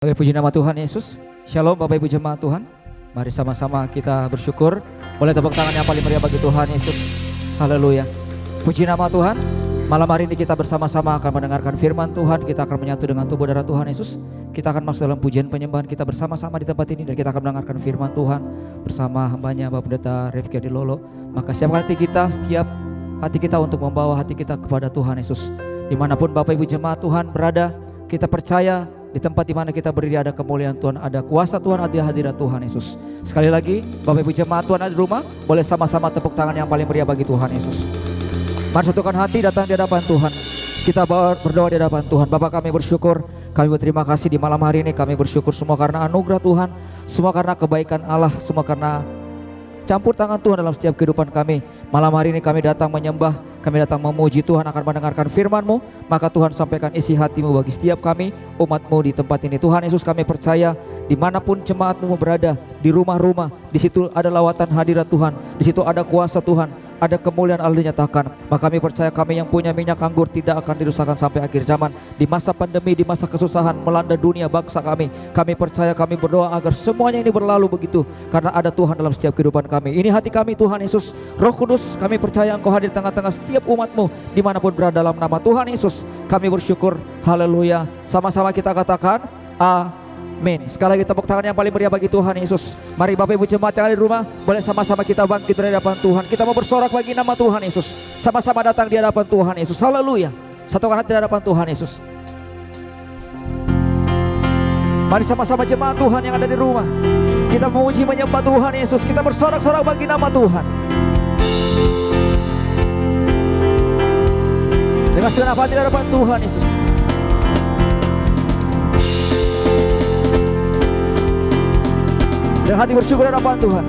Oke, puji nama Tuhan Yesus. Shalom Bapak Ibu jemaat Tuhan. Mari sama-sama kita bersyukur. Boleh tepuk tangan yang paling meriah bagi Tuhan Yesus. Haleluya. Puji nama Tuhan. Malam hari ini kita bersama-sama akan mendengarkan firman Tuhan. Kita akan menyatu dengan tubuh darah Tuhan Yesus. Kita akan masuk dalam pujian penyembahan kita bersama-sama di tempat ini. Dan kita akan mendengarkan firman Tuhan bersama hambanya Bapak Pendeta Rifki Adilolo. Maka siapkan hati kita untuk membawa hati kita kepada Tuhan Yesus. Dimanapun Bapak Ibu jemaat Tuhan berada, kita percaya di tempat di mana kita berdiri ada kemuliaan Tuhan, ada kuasa Tuhan, ada hadirat Tuhan Yesus. Sekali lagi, Bapak Ibu jemaat Tuhan ada di rumah, boleh sama-sama tepuk tangan yang paling meriah bagi Tuhan Yesus. Mari satukan hati datang di hadapan Tuhan. Kita berdoa di hadapan Tuhan. Bapak, kami bersyukur, kami berterima kasih di malam hari ini. Kami bersyukur semua karena anugerah Tuhan, semua karena kebaikan Allah, semua karena campur tangan Tuhan dalam setiap kehidupan kami. Malam hari ini kami datang menyembah, kami datang memuji Tuhan, akan mendengarkan firman-Mu. Maka Tuhan sampaikan isi hati-Mu bagi setiap kami, umat-Mu di tempat ini. Tuhan Yesus, kami percaya dimanapun jemaat-Mu berada, di rumah-rumah, di situ ada lawatan hadirat Tuhan, di situ ada kuasa Tuhan, ada kemuliaan Allah dinyatakan. Maka kami percaya kami yang punya minyak anggur tidak akan dirusakkan sampai akhir zaman. Di masa pandemi, di masa kesusahan melanda dunia bangsa kami percaya, kami berdoa agar semuanya ini berlalu begitu, karena ada Tuhan dalam setiap kehidupan kami. Ini hati kami Tuhan Yesus. Roh Kudus, kami percaya Engkau hadir di tengah-tengah setiap umat-Mu dimanapun berada. Dalam nama Tuhan Yesus kami bersyukur. Haleluya. Sama-sama kita katakan amin. Sekali lagi tepuk tangan yang paling meriah bagi Tuhan Yesus. Mari Bapak Ibu jemaat yang ada di rumah, boleh sama-sama kita bangkit di hadapan Tuhan. Kita mau bersorak bagi nama Tuhan Yesus. Sama-sama datang di hadapan Tuhan Yesus. Haleluya. Satukan hati di hadapan Tuhan Yesus. Mari sama-sama jemaat Tuhan yang ada di rumah, kita memuji menyembah Tuhan Yesus. Kita bersorak-sorak bagi nama Tuhan. Dengan segenap hati di hadapan Tuhan Yesus. Dan hati bersyukur di hadapan Tuhan.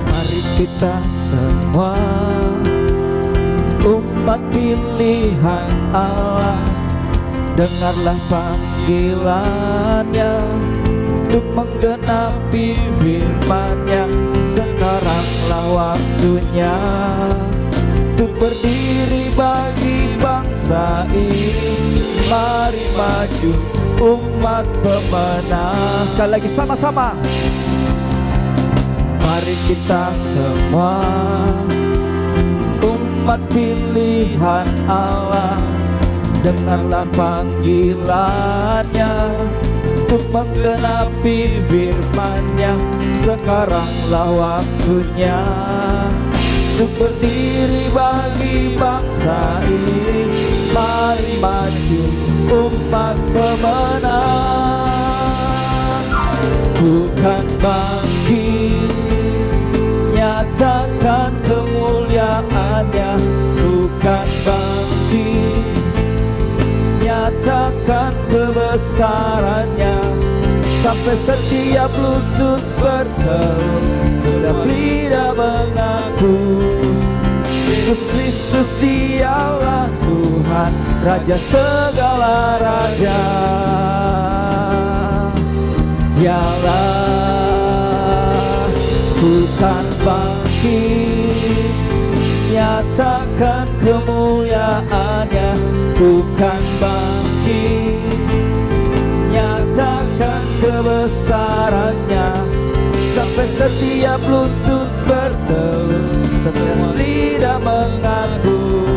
Mari kita semua umat pilihan Allah, dengarlah panggilannya untuk menggenapi firman-Nya. Sekaranglah waktunya untuk berdiri bagi bangsa ini. Mari maju umat pemenang. Sekali lagi sama-sama. Mari kita semua umat pilihan Allah, dengarlah panggilannya untuk menggenapi firman-Nya. Sekaranglah waktunya untuk berdiri bagi bangsa ini. Mari maju umat pemenang. Bukan bangkit, nyatakan kemuliaan-Nya. Bukan bangkit, nyatakan kebesaran-Nya. Sampai setiap lutut bertelur, setiap lidah mengaku Yesus Kristus Dialah Tuhan, Raja segala raja. Dialah bukan bangkit, nyatakan kemuliaan-Nya. Bukan bangkit, nyatakan kebesaran-Nya. Sampai setiap lutut bertelur, setiap lidah mengaku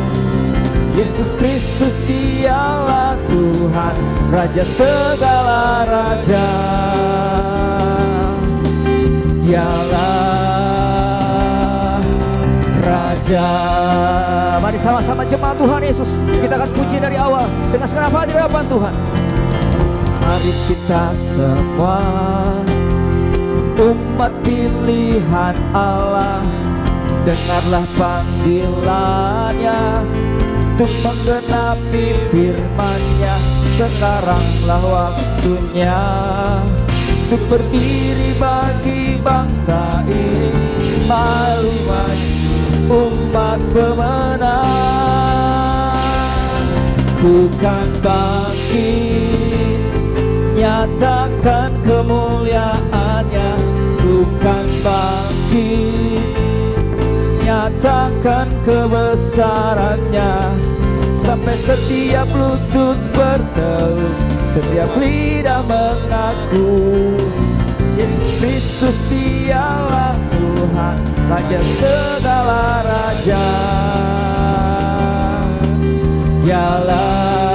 Yesus Kristus Dialah Tuhan, Raja segala raja. Dialah Raja. Mari sama-sama jemaat Tuhan Yesus, kita akan puji dari awal dengan segenap hati di hadapan Tuhan. Mari kita semua umat pilihan Allah, dengarlah panggilannya untuk menggenapi firman-Nya. Sekaranglah waktunya untuk berdiri bagi bangsa ini. Mari maju umat pemenang. Bukan bangkit, nyatakan kemuliaan-Nya. Bukan bangkit, nyatakan kebesarannya, sampai setiap lutut bertelut, setiap lidah mengaku Yesus Kristus dialah Tuhan, Raja segala raja. Dialah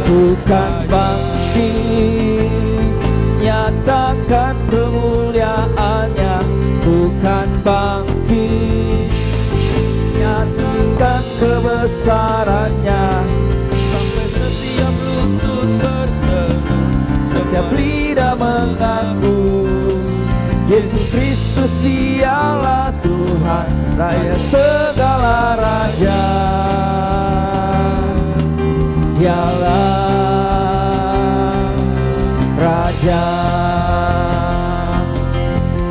Tuhan bangkit, nyatakan kemuliaannya. Tuhan bangkit, nyatakan kebesarannya, sampai setiap lutut bertelut, setiap lidah mengaku Yesus Kristus dialah Tuhan, Raja segala raja. Dialah Raja,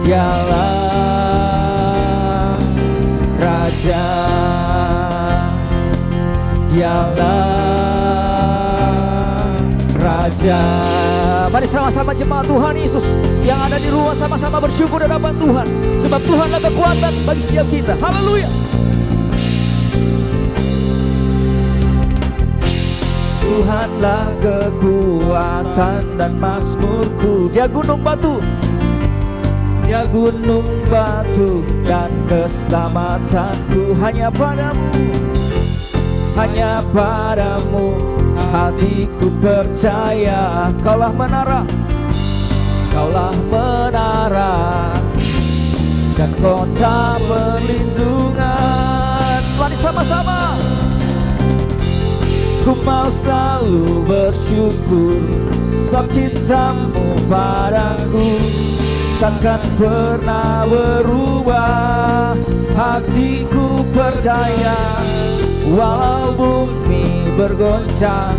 dialah Raja, dialah Raja. Mari sama-sama jemaat Tuhan Yesus yang ada di rumah sama-sama bersyukur dan hadapan Tuhan, sebab Tuhanlah kekuatan bagi setiap kita. Haleluya. Tuhanlah kekuatan dan mazmurku. Dia gunung batu, Dia gunung batu dan keselamatanku. Hanya padamu, hanya padamu hatiku percaya. Kaulah menara, Kaulah menara dan kota perlindungan. Mari sama-sama. Ku mau selalu bersyukur, sebab cintamu padaku takkan pernah berubah. Hatiku percaya, walau bumi bergoncang,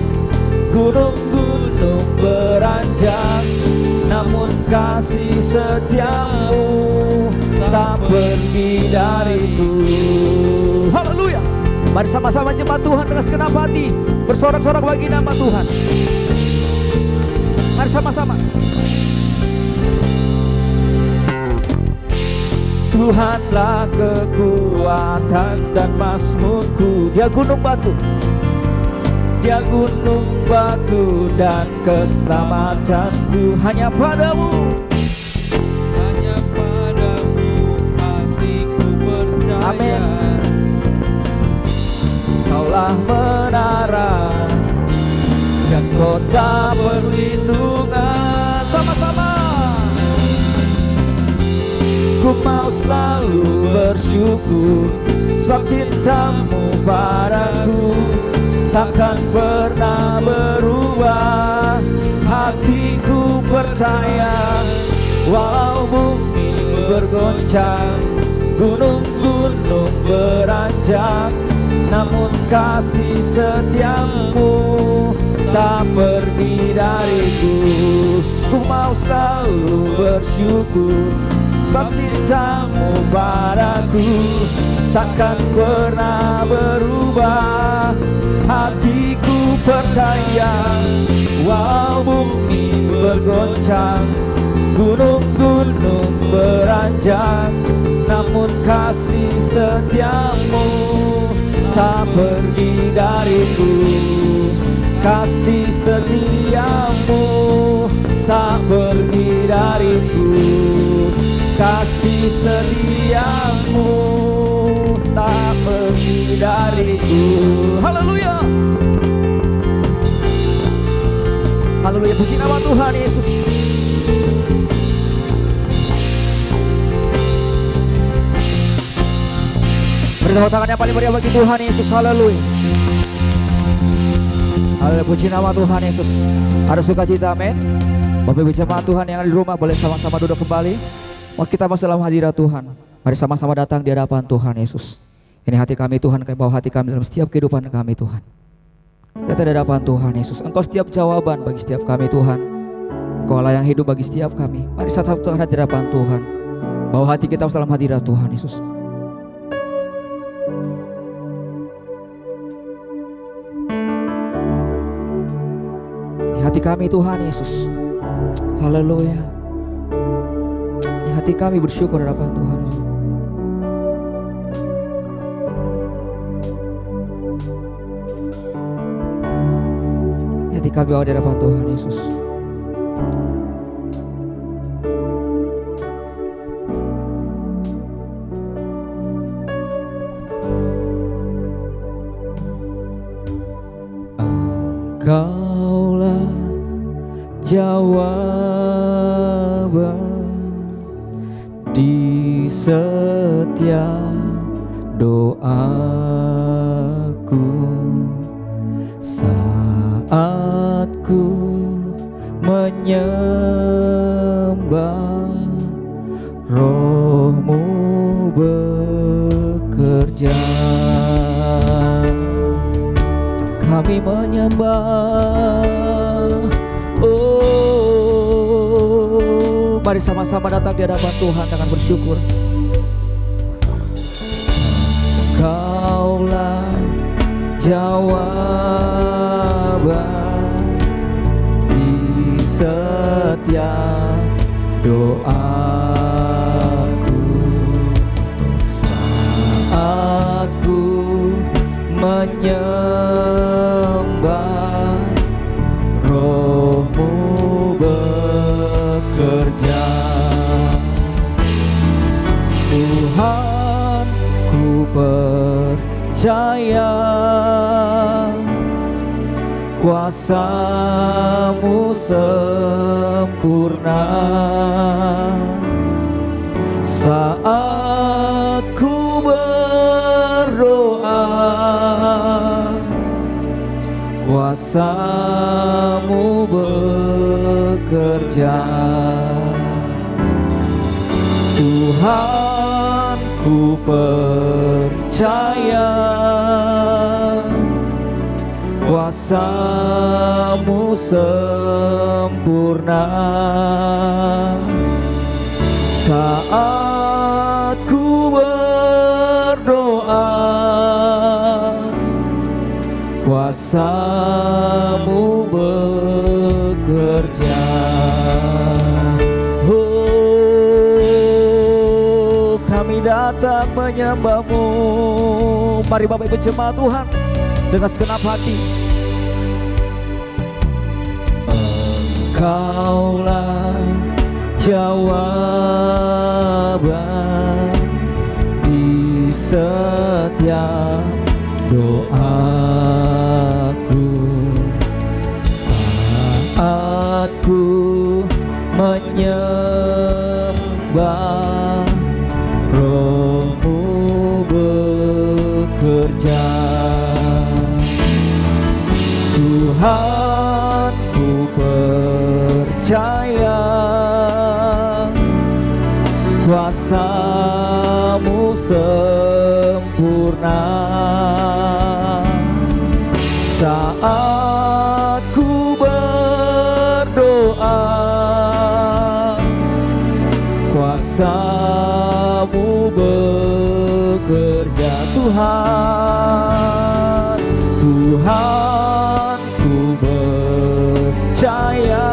gunung-gunung beranjak, namun kasih setiamu tak pergi dariku. Haleluya. Mari sama-sama jemaat Tuhan dengan segenap hati bersorak-sorak bagi nama Tuhan. Mari sama-sama. Tuhanlah kekuatan dan mazmurku. Dia gunung batu, Dia gunung batu dan keselamatanku. Hanya padamu, hanya padamu hatiku percaya. Amin. Kaulah menara dan kota perlindungan. Sama-sama. Ku mau selalu bersyukur, sebab cintamu padaku takkan pernah berubah. Hatiku percaya, walau bumi bergoncang, gunung-gunung beranjak, namun kasih setiamu tak pergi dariku. Ku mau selalu bersyukur, sebab cintamu padaku takkan pernah berubah. Hatiku percaya, walau bumi bergoncang, gunung-gunung beranjak, namun kasih setiamu tak pergi dariku. Kasih setiamu tak pergi dariku. Kasih setiamu tak pergi dariku. Haleluya. Haleluya, puji nama Tuhan Yesus. Beri tepuk tangan yang paling meriah bagi Tuhan Yesus. Haleluya. Haleluya, puji nama Tuhan Yesus. Ada sukacita, amin. Bapak Ibu jemaat Tuhan yang ada di rumah boleh sama-sama duduk kembali. Mari kita masuk dalam hadirat Tuhan. Mari sama-sama datang di hadapan Tuhan Yesus. Ini hati kami Tuhan, kami bawa hati kami dalam setiap kehidupan kami Tuhan. Datang di hadapan Tuhan Yesus. Engkau setiap jawaban bagi setiap kami Tuhan. Engkau Allah yang hidup bagi setiap kami. Mari satu-satu di hadapan Tuhan. Bawa hati kita dalam hadirat Tuhan Yesus. Ini hati kami Tuhan Yesus. Haleluya. Hati kami bersyukur hadapan Tuhan. hati kami bawa di hadapan Tuhan Yesus. Engkaulah jawaban di setiap doaku saat ku menyembah, Roh-Mu bekerja. Kami menyembah, oh, mari sama-sama datang di hadapan Tuhan dengan bersyukur. Engkaulah jawaban di setiap doaku saat ku menyembah, Roh-Mu bekerja. Tuhan, ku percaya kuasa-Mu sempurna saat ku berdoa. Kuasa-Mu bekerja. Tuhan, ku percaya kuasa-Mu sempurna saat ku berdoa. Kuasa-Mu bekerja. Oh, kami datang menyembah-Mu. Mari Bapak Ibu jemaat Tuhan dengan segenap hati. Engkaulah jawaban di setiap doaku saat ku menyembah, Roh-Mu bekerja. Tuhan, ku percaya kuasa-Mu sempurna saat ku berdoa. Kuasa-Mu bekerja. Tuhan, Tuhan, ku percaya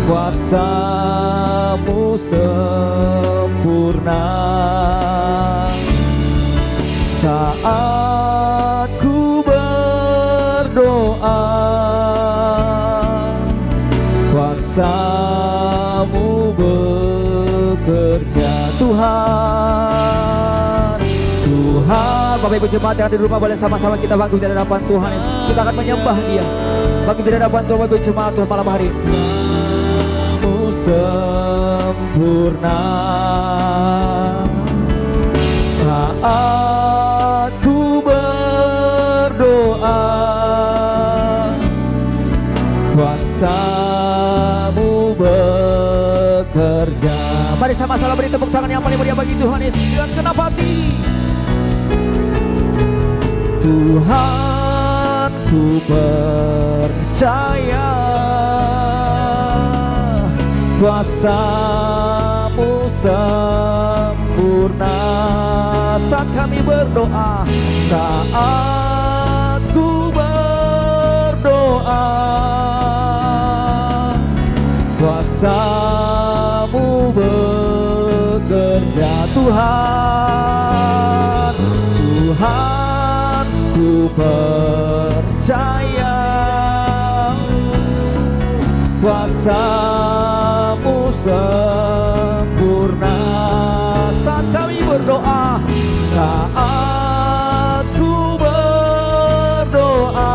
kuasa-Mu sempurna saat ku berdoa. Kuasa-Mu bekerja. Tuhan, Tuhan, Bapak Ibu jemaat yang ada di rumah, boleh sama-sama kita bangkit di hadapan Tuhan Yesus. Kita akan menyembah Dia. Bangkit di hadapan Tuhan, Bapak Ibu jemaat Tuhan malam hari. Kuasa-Mu sempurna saat ku berdoa. Kuasa-Mu bekerja. Mari sama-sama beri tepuk tangan yang paling meriah bagi Tuhan Yesus dengan segenap hati. Tuhan, ku percaya kuasa-Mu sempurna saat kami berdoa. Saat ku berdoa, kuasa-Mu bekerja. Tuhan, Tuhan, ku percaya percaya kuasa-Mu sempurna. Saat kami berdoa, saat ku berdoa,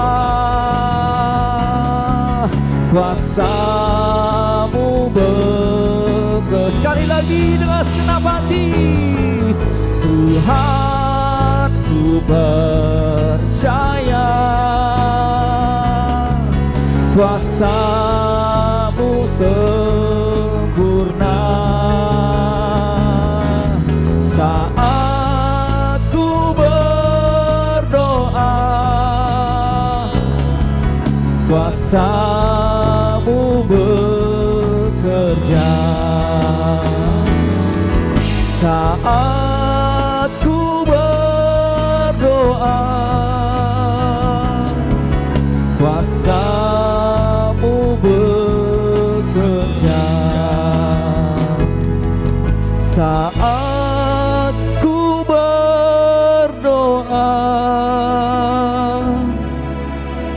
kuasa-Mu bekerja. Sekali lagi dengan segenap hati, Tuhan ku percaya kuasa-Mu sempurna. Saat ku berdoa, kuasa-Mu bekerja. Saat ku berdoa, kuasa-Mu bekerja. Saat ku berdoa,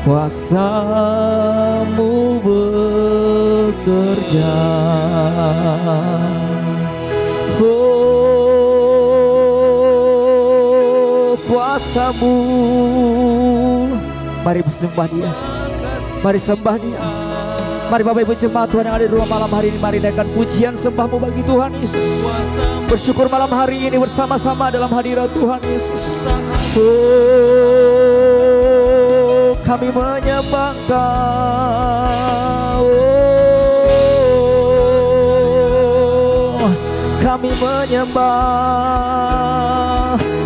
kuasa-Mu bekerja. Oh, kuasa-Mu. Mari sembah Dia, mari sembah Dia. Mari Bapak Ibu jemaat Tuhan yang ada di rumah malam hari ini, mari naikkan pujian sembahmu bagi Tuhan Yesus. Bersyukur malam hari ini bersama-sama dalam hadirat Tuhan Yesus. Oh, kami menyembah Engkau. Oh, kami menyembah.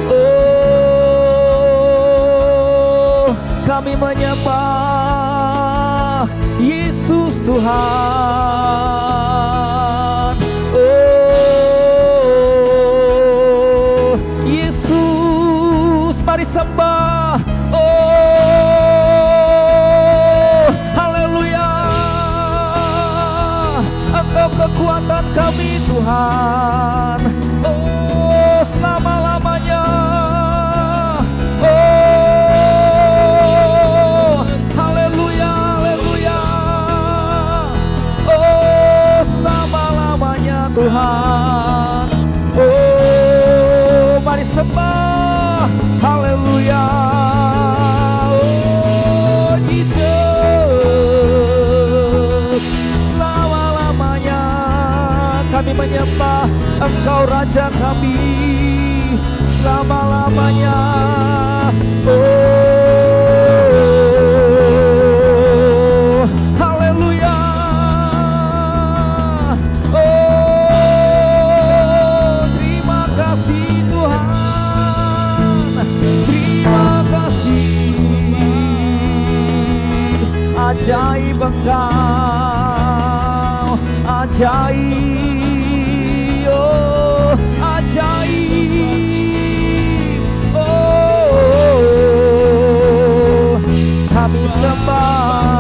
Oh, kami menyembah Yesus Tuhan. Oh, Yesus, mari sembah. Oh, haleluya. Engkau kekuatan kami Tuhan. Oh, selama-lamanya. Oh, haleluya, haleluya. Oh, selama-lamanya Tuhan. Oh, mari sembah. Haleluya. Oh, Yesus, selama-lamanya kami menyembah Engkau Raja kami, selama-lamanya. Oh, haleluya. Oh, terima kasih Tuhan, terima kasih. Ajaib Engkau, ajaib. Oh, ajaib. Oh, kami sembah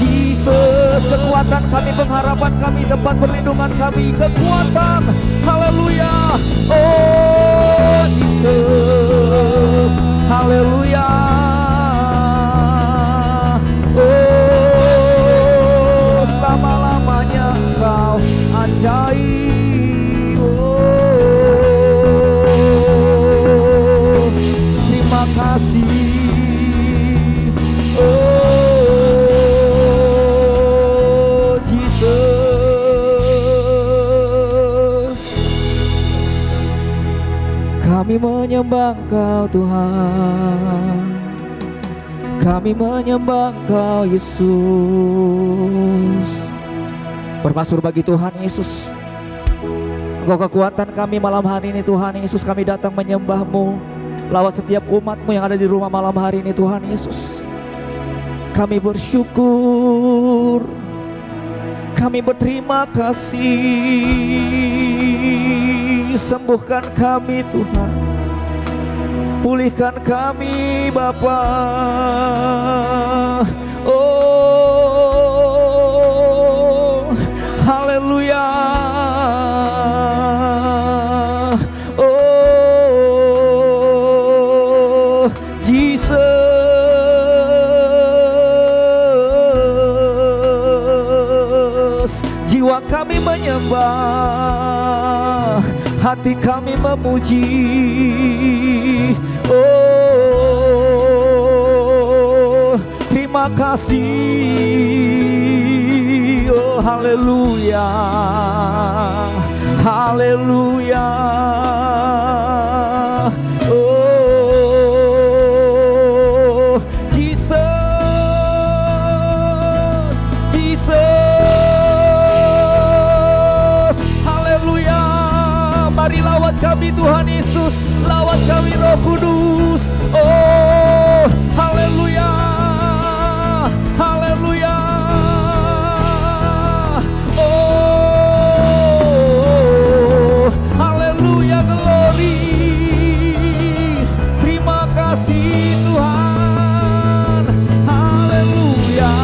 Yesus, kekuatan kami, pengharapan kami, tempat perlindungan kami, kekuatan. Haleluya. Oh, Yesus, haleluya. Oh, selama-lamanya Engkau ajaib. Oh, terima kasih. Oh, Yesus, kami menyembah Engkau Tuhan, kami menyembah Engkau Yesus. Bermasmur bagi Tuhan Yesus. Engkau kekuatan kami malam hari ini Tuhan Yesus. Kami datang menyembah-Mu lewat setiap umat-Mu yang ada di rumah malam hari ini Tuhan Yesus. Kami bersyukur, kami berterima kasih. Sembuhkan kami Tuhan, pulihkan kami Bapa. Oh, haleluya. Oh, Jesus, menyembah, hati kami memuji. Oh, terima kasih. Oh, haleluya, haleluya. Oh, Jesus, Jesus, haleluya. Mari lawat kami Tuhan Yesus, lawat kami Roh Kudus. Oh, haleluya, haleluya. Oh, haleluya, glory. Terima kasih Tuhan, haleluya.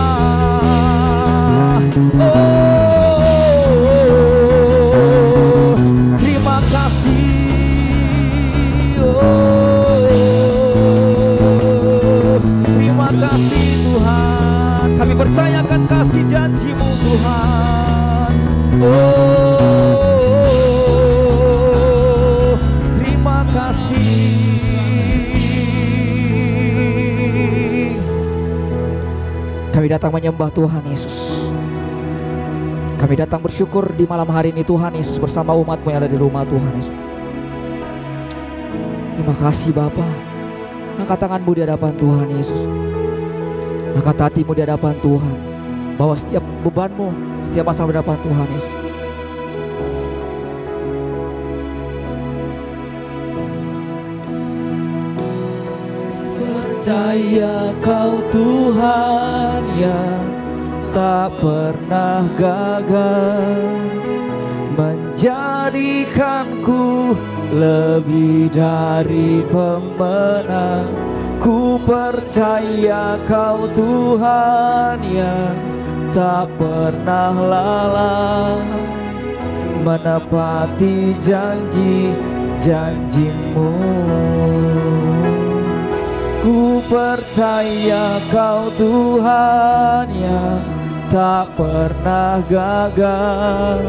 Oh, terima kasih. Oh, terima kasih Tuhan. Kami percayakan kasih janji-Mu Tuhan. Oh, terima kasih. Kami datang menyembah Tuhan Yesus. Kami datang bersyukur di malam hari ini Tuhan Yesus bersama umat-Mu yang ada di rumah Tuhan Yesus. Terima kasih Bapa. Angkat tangan-Mu di hadapan Tuhan Yesus. Angkat hati-Mu di hadapan Tuhan. Bawa setiap beban-Mu, setiap masalah di hadapan Tuhan Yesus. Percaya Kau Tuhan yang tak pernah gagal, menjadikanku lebih dari pemenang. Ku percaya Kau Tuhan yang tak pernah lalai, menepati janji-janji-Mu. Ku percaya Kau Tuhan yang tak pernah gagal,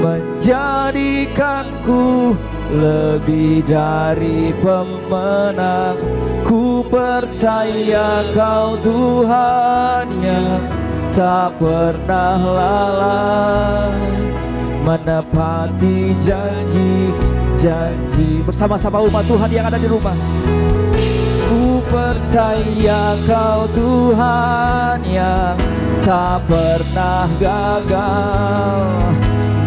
menjadikanku lebih dari pemenang. Ku percaya Kau Tuhan yang tak pernah lalai, menepati janji-janji. Bersama-sama umat Tuhan yang ada di rumah. Ku percaya Kau Tuhan yang tak pernah gagal,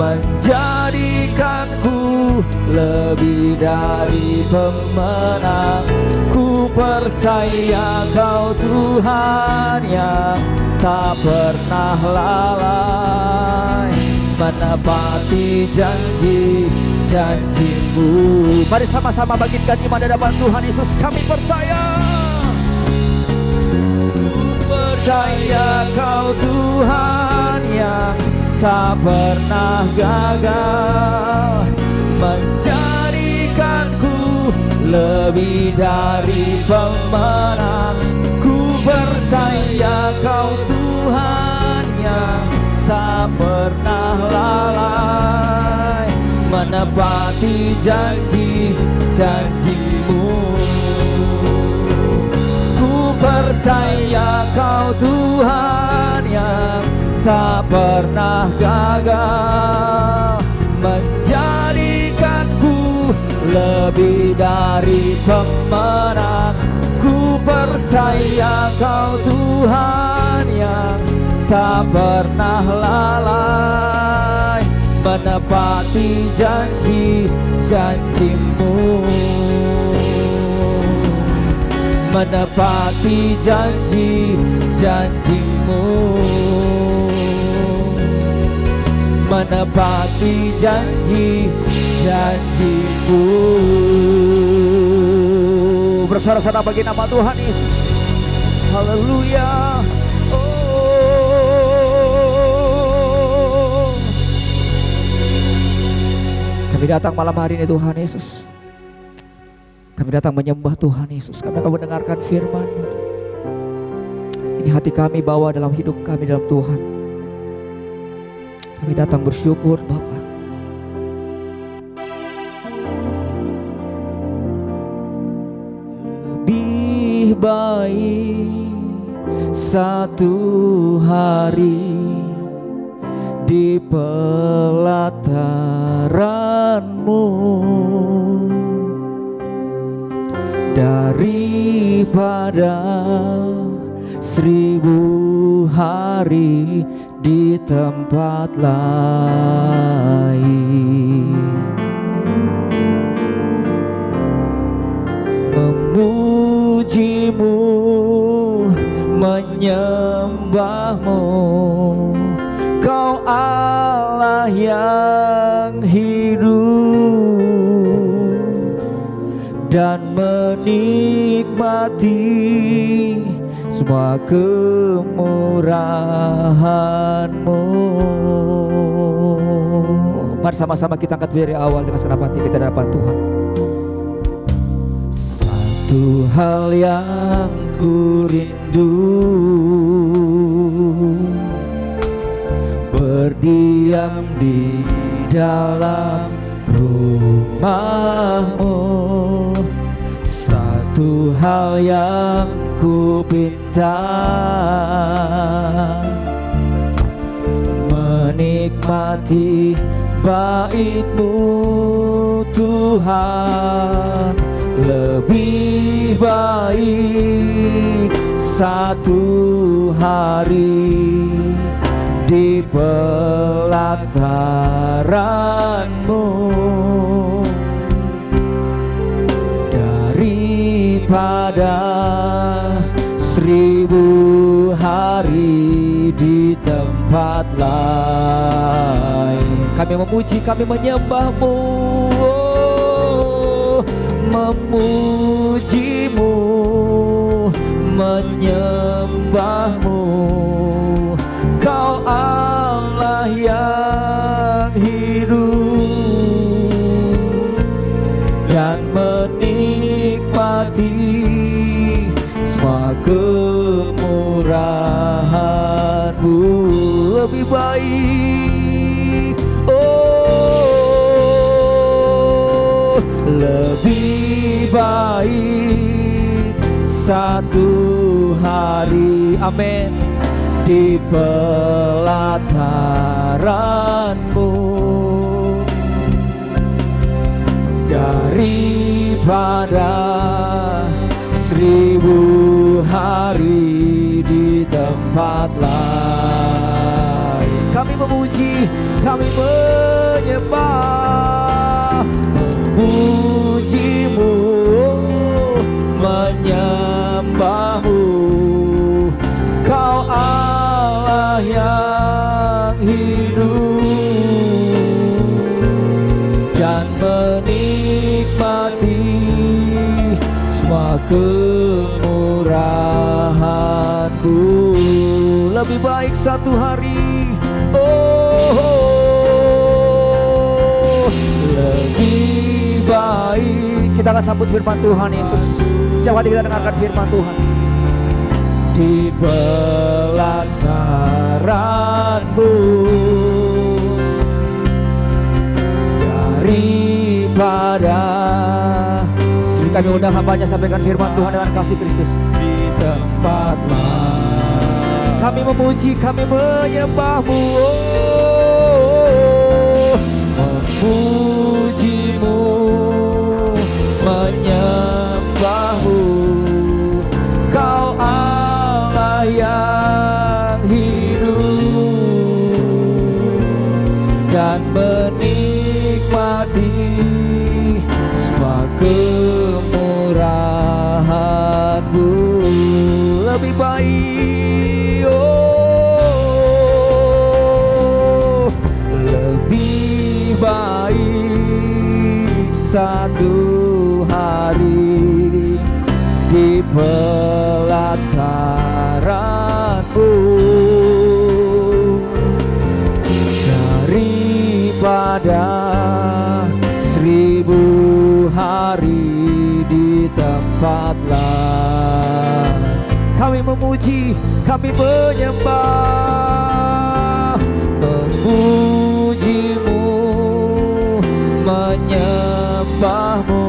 menjadikanku lebih dari pemenang. Ku percaya Kau Tuhan yang tak pernah lalai, menepati janji-janji-Mu. Mari sama-sama bangkitkan iman di hadapan Tuhan Yesus. Kami percaya. Percaya Kau Tuhan yang tak pernah gagal, menjadikanku lebih dari pemenang. Ku percaya Kau Tuhan yang tak pernah lalai, menepati janji-janji-Mu. Percaya Kau Tuhan yang tak pernah gagal, menjadikanku lebih dari pemenang. Ku percaya Kau Tuhan yang tak pernah lalai, menepati janji-janji-Mu, menepati janji-janji-Mu, menepati janji-janji-Mu. Bersorak-sorak bagi nama Tuhan Yesus. Haleluya. Oh, kami datang malam hari ini Tuhan Yesus. Kami datang menyembah Tuhan Yesus. Kami akan mendengarkan firman-Mu. Ini hati kami bawa dalam hidup kami dalam Tuhan. Kami datang bersyukur Bapa. Lebih baik satu hari di pelataran-Mu daripada 1000 hari di tempat lain. Memuji-Mu, menyembah-Mu, Kau Allah yang hidup, dan menikmati semua kemurahan-Mu. Mari sama-sama kita angkat dari awal dengan segenap hati kita di hadapan Tuhan. Satu hal yang ku rindu, berdiam di dalam rumah-Mu. Satu hal yang ku pinta, menikmati bait-Mu Tuhan. Lebih baik satu hari di pelataran-Mu daripada 1000 hari di tempat lain. Kami memuji, kami menyembah-Mu, memuji-Mu, menyembah-Mu, Kau Allah yang hidup, dan menikmati semua kemurahan-Mu. Lebih baik, oh, lebih baik satu hari, amin, di pelataran-Mu daripada 1000 hari di tempat lain. Kami memuji, kami menyembah, memuji-Mu, menyembah-Mu, Kau Allah yang hidup, dan menikmati semua kemurahan-Mu. Lebih baik satu hari, oh, lebih baik. Kita akan sambut firman Tuhan Yesus. Setiap hari kita dengarkan firman Tuhan. Di pelataran-Mu daripada, kami undang hambanya sampaikan firman Tuhan dengan kasih Kristus. Di tempat lain kami memuji, kami menyembah-Mu, oh, memuji-Mu, menyembah-Mu, Kau Allah yang hidup, dan menikmati semua kemurahan-Mu. Lebih baik, oh, lebih baik satu hari di pelataran-Mu daripada 1000 hari di tempat lain. Kami memuji, kami menyembah, memujimu, menyembahmu.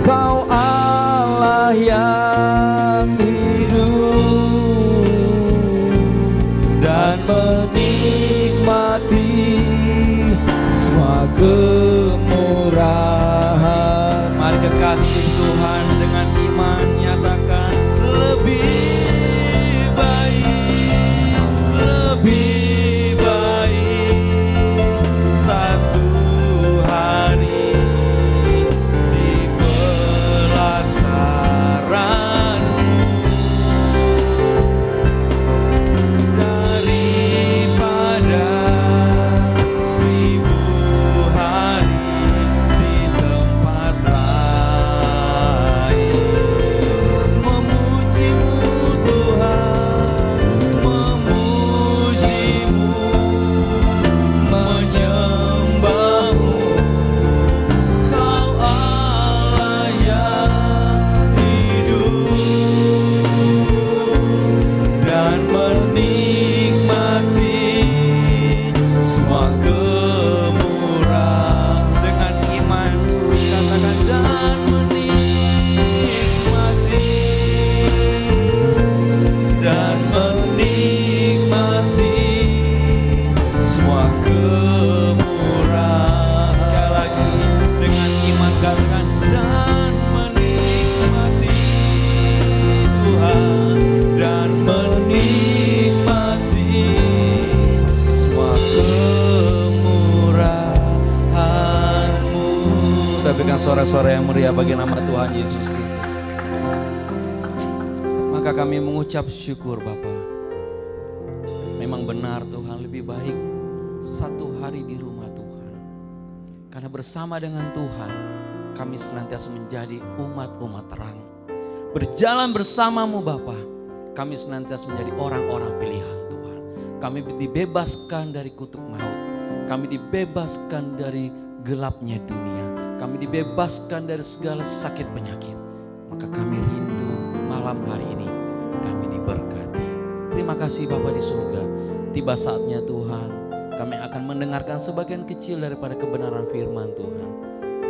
Kau Allah yang hidup dan menikmati semua kemurahan. Mari kekasih Tuhan dengan iman nyatakan lebih baik, lebih baik satu hari di pelataranmu daripada 1000 hari di tempat lain. Memujimu Tuhan, memujimu, menyembahmu. Kau Allah yang hidup dan menikmati semua kemurahan. Dengan iman katakan dan menikmati semua kemurahan. Sekali lagi dengan iman katakan dan menikmati Tuhan, dan menikmati semua kemurahan-Mu. Kita berikan sorak-sorak yang meriah bagi nama Tuhan Yesus Kristus. Maka kami mengucap syukur Bapa. Memang benar Tuhan, lebih baik satu hari di rumah Tuhan. Karena bersama dengan Tuhan kami senantiasa menjadi umat-umat terang. Berjalan bersama-Mu Bapa, kami senantiasa menjadi orang-orang pilihan Tuhan. Kami dibebaskan dari kutuk maut. Kami dibebaskan dari gelapnya dunia. Kami dibebaskan dari segala sakit penyakit. Maka kami rindu malam hari ini kami diberkati. Terima kasih Bapa di surga. Tiba saatnya Tuhan, kami akan mendengarkan sebagian kecil daripada kebenaran firman Tuhan.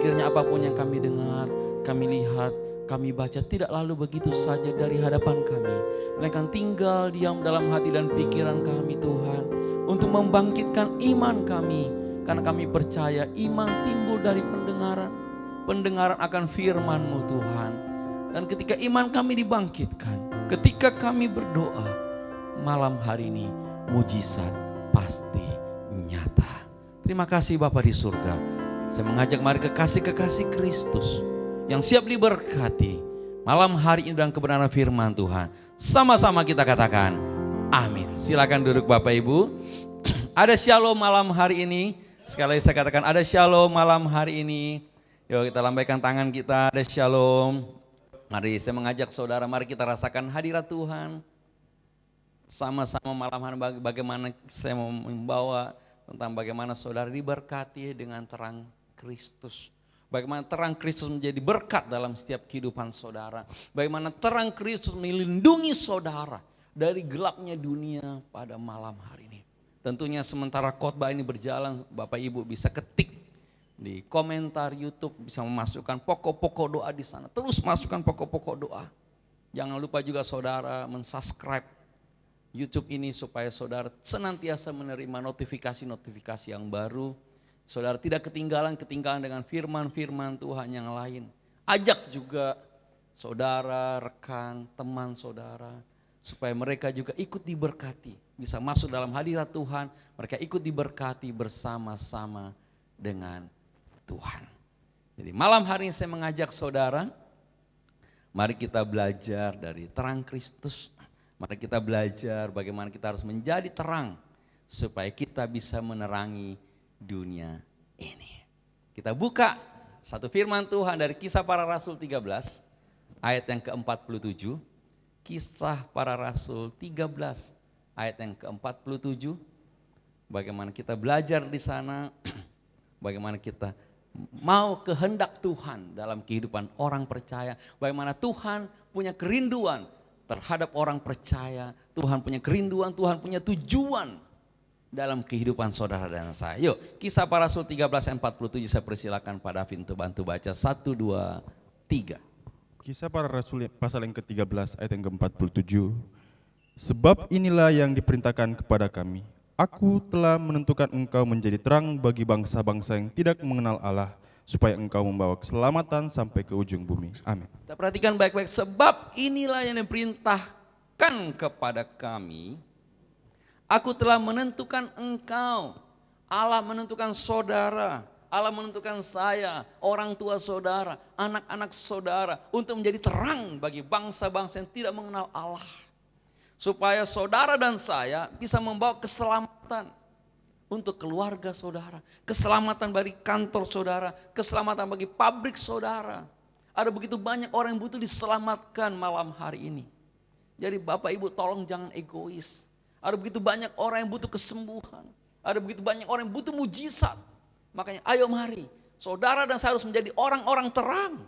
Kiranya apapun yang kami dengar, kami lihat, kami baca tidak lalu begitu saja dari hadapan kami, melainkan tinggal diam dalam hati dan pikiran kami Tuhan, untuk membangkitkan iman kami. Karena kami percaya iman timbul dari pendengaran akan firman-Mu Tuhan. Dan ketika iman kami dibangkitkan, ketika kami berdoa, malam hari ini mujizat pasti nyata. Terima kasih Bapa di surga. Saya mengajak mari kekasih-kekasih Kristus yang siap diberkati malam hari ini dan kebenaran firman Tuhan. Sama-sama kita katakan amin. Silakan duduk Bapak Ibu. Ada shalom malam hari ini. Sekali lagi saya katakan ada shalom malam hari ini. Yuk kita lambaikan tangan kita, ada shalom. Mari saya mengajak saudara, mari kita rasakan hadirat Tuhan. Sama-sama malam hari bagaimana saya mau membawa tentang bagaimana saudara diberkati dengan terang Kristus. Bagaimana terang Kristus menjadi berkat dalam setiap kehidupan saudara. Bagaimana terang Kristus melindungi saudara dari gelapnya dunia pada malam hari ini. Tentunya sementara khotbah ini berjalan, Bapak Ibu bisa ketik di komentar YouTube, bisa memasukkan pokok-pokok doa di sana. Terus masukkan pokok-pokok doa. Jangan lupa juga saudara mensubscribe YouTube ini supaya saudara senantiasa menerima notifikasi-notifikasi yang baru. Saudara tidak ketinggalan dengan firman-firman Tuhan yang lain. Ajak juga saudara, rekan, teman saudara, supaya mereka juga ikut diberkati. Bisa masuk dalam hadirat Tuhan, mereka ikut diberkati bersama-sama dengan Tuhan. Jadi malam hari ini saya mengajak saudara, mari kita belajar dari terang Kristus. Mari kita belajar bagaimana kita harus menjadi terang supaya kita bisa menerangi dunia ini. Kita buka satu firman Tuhan dari Kisah Para Rasul 13 ayat yang ke-47. Kisah Para Rasul 13 ayat yang ke-47. Bagaimana kita belajar di sana, bagaimana kita mau kehendak Tuhan dalam kehidupan orang percaya. Bagaimana Tuhan punya kerinduan terhadap orang percaya. Tuhan punya kerinduan, Tuhan punya tujuan dalam kehidupan saudara dan saya. Yuk, Kisah Para Rasul 13 ayat 47, saya persilakan Pak Davin untuk bantu baca. 1, 2, 3. Kisah Para Rasul pasal yang ke-13 ayat yang ke-47. Sebab inilah yang diperintahkan kepada kami. Aku telah menentukan engkau menjadi terang bagi bangsa-bangsa yang tidak mengenal Allah, supaya engkau membawa keselamatan sampai ke ujung bumi. Amin. Kita perhatikan baik-baik. Sebab inilah yang diperintahkan kepada kami. Aku telah menentukan engkau. Allah menentukan saudara. Allah menentukan saya, orang tua saudara, anak-anak saudara, untuk menjadi terang bagi bangsa-bangsa yang tidak mengenal Allah. Supaya saudara dan saya bisa membawa keselamatan untuk keluarga saudara, keselamatan bagi kantor saudara, keselamatan bagi pabrik saudara. Ada begitu banyak orang yang butuh diselamatkan malam hari ini. Jadi Bapak Ibu tolong jangan egois. Ada begitu banyak orang yang butuh kesembuhan. Ada begitu banyak orang yang butuh mujizat. Makanya ayo mari, saudara dan saya harus menjadi orang-orang terang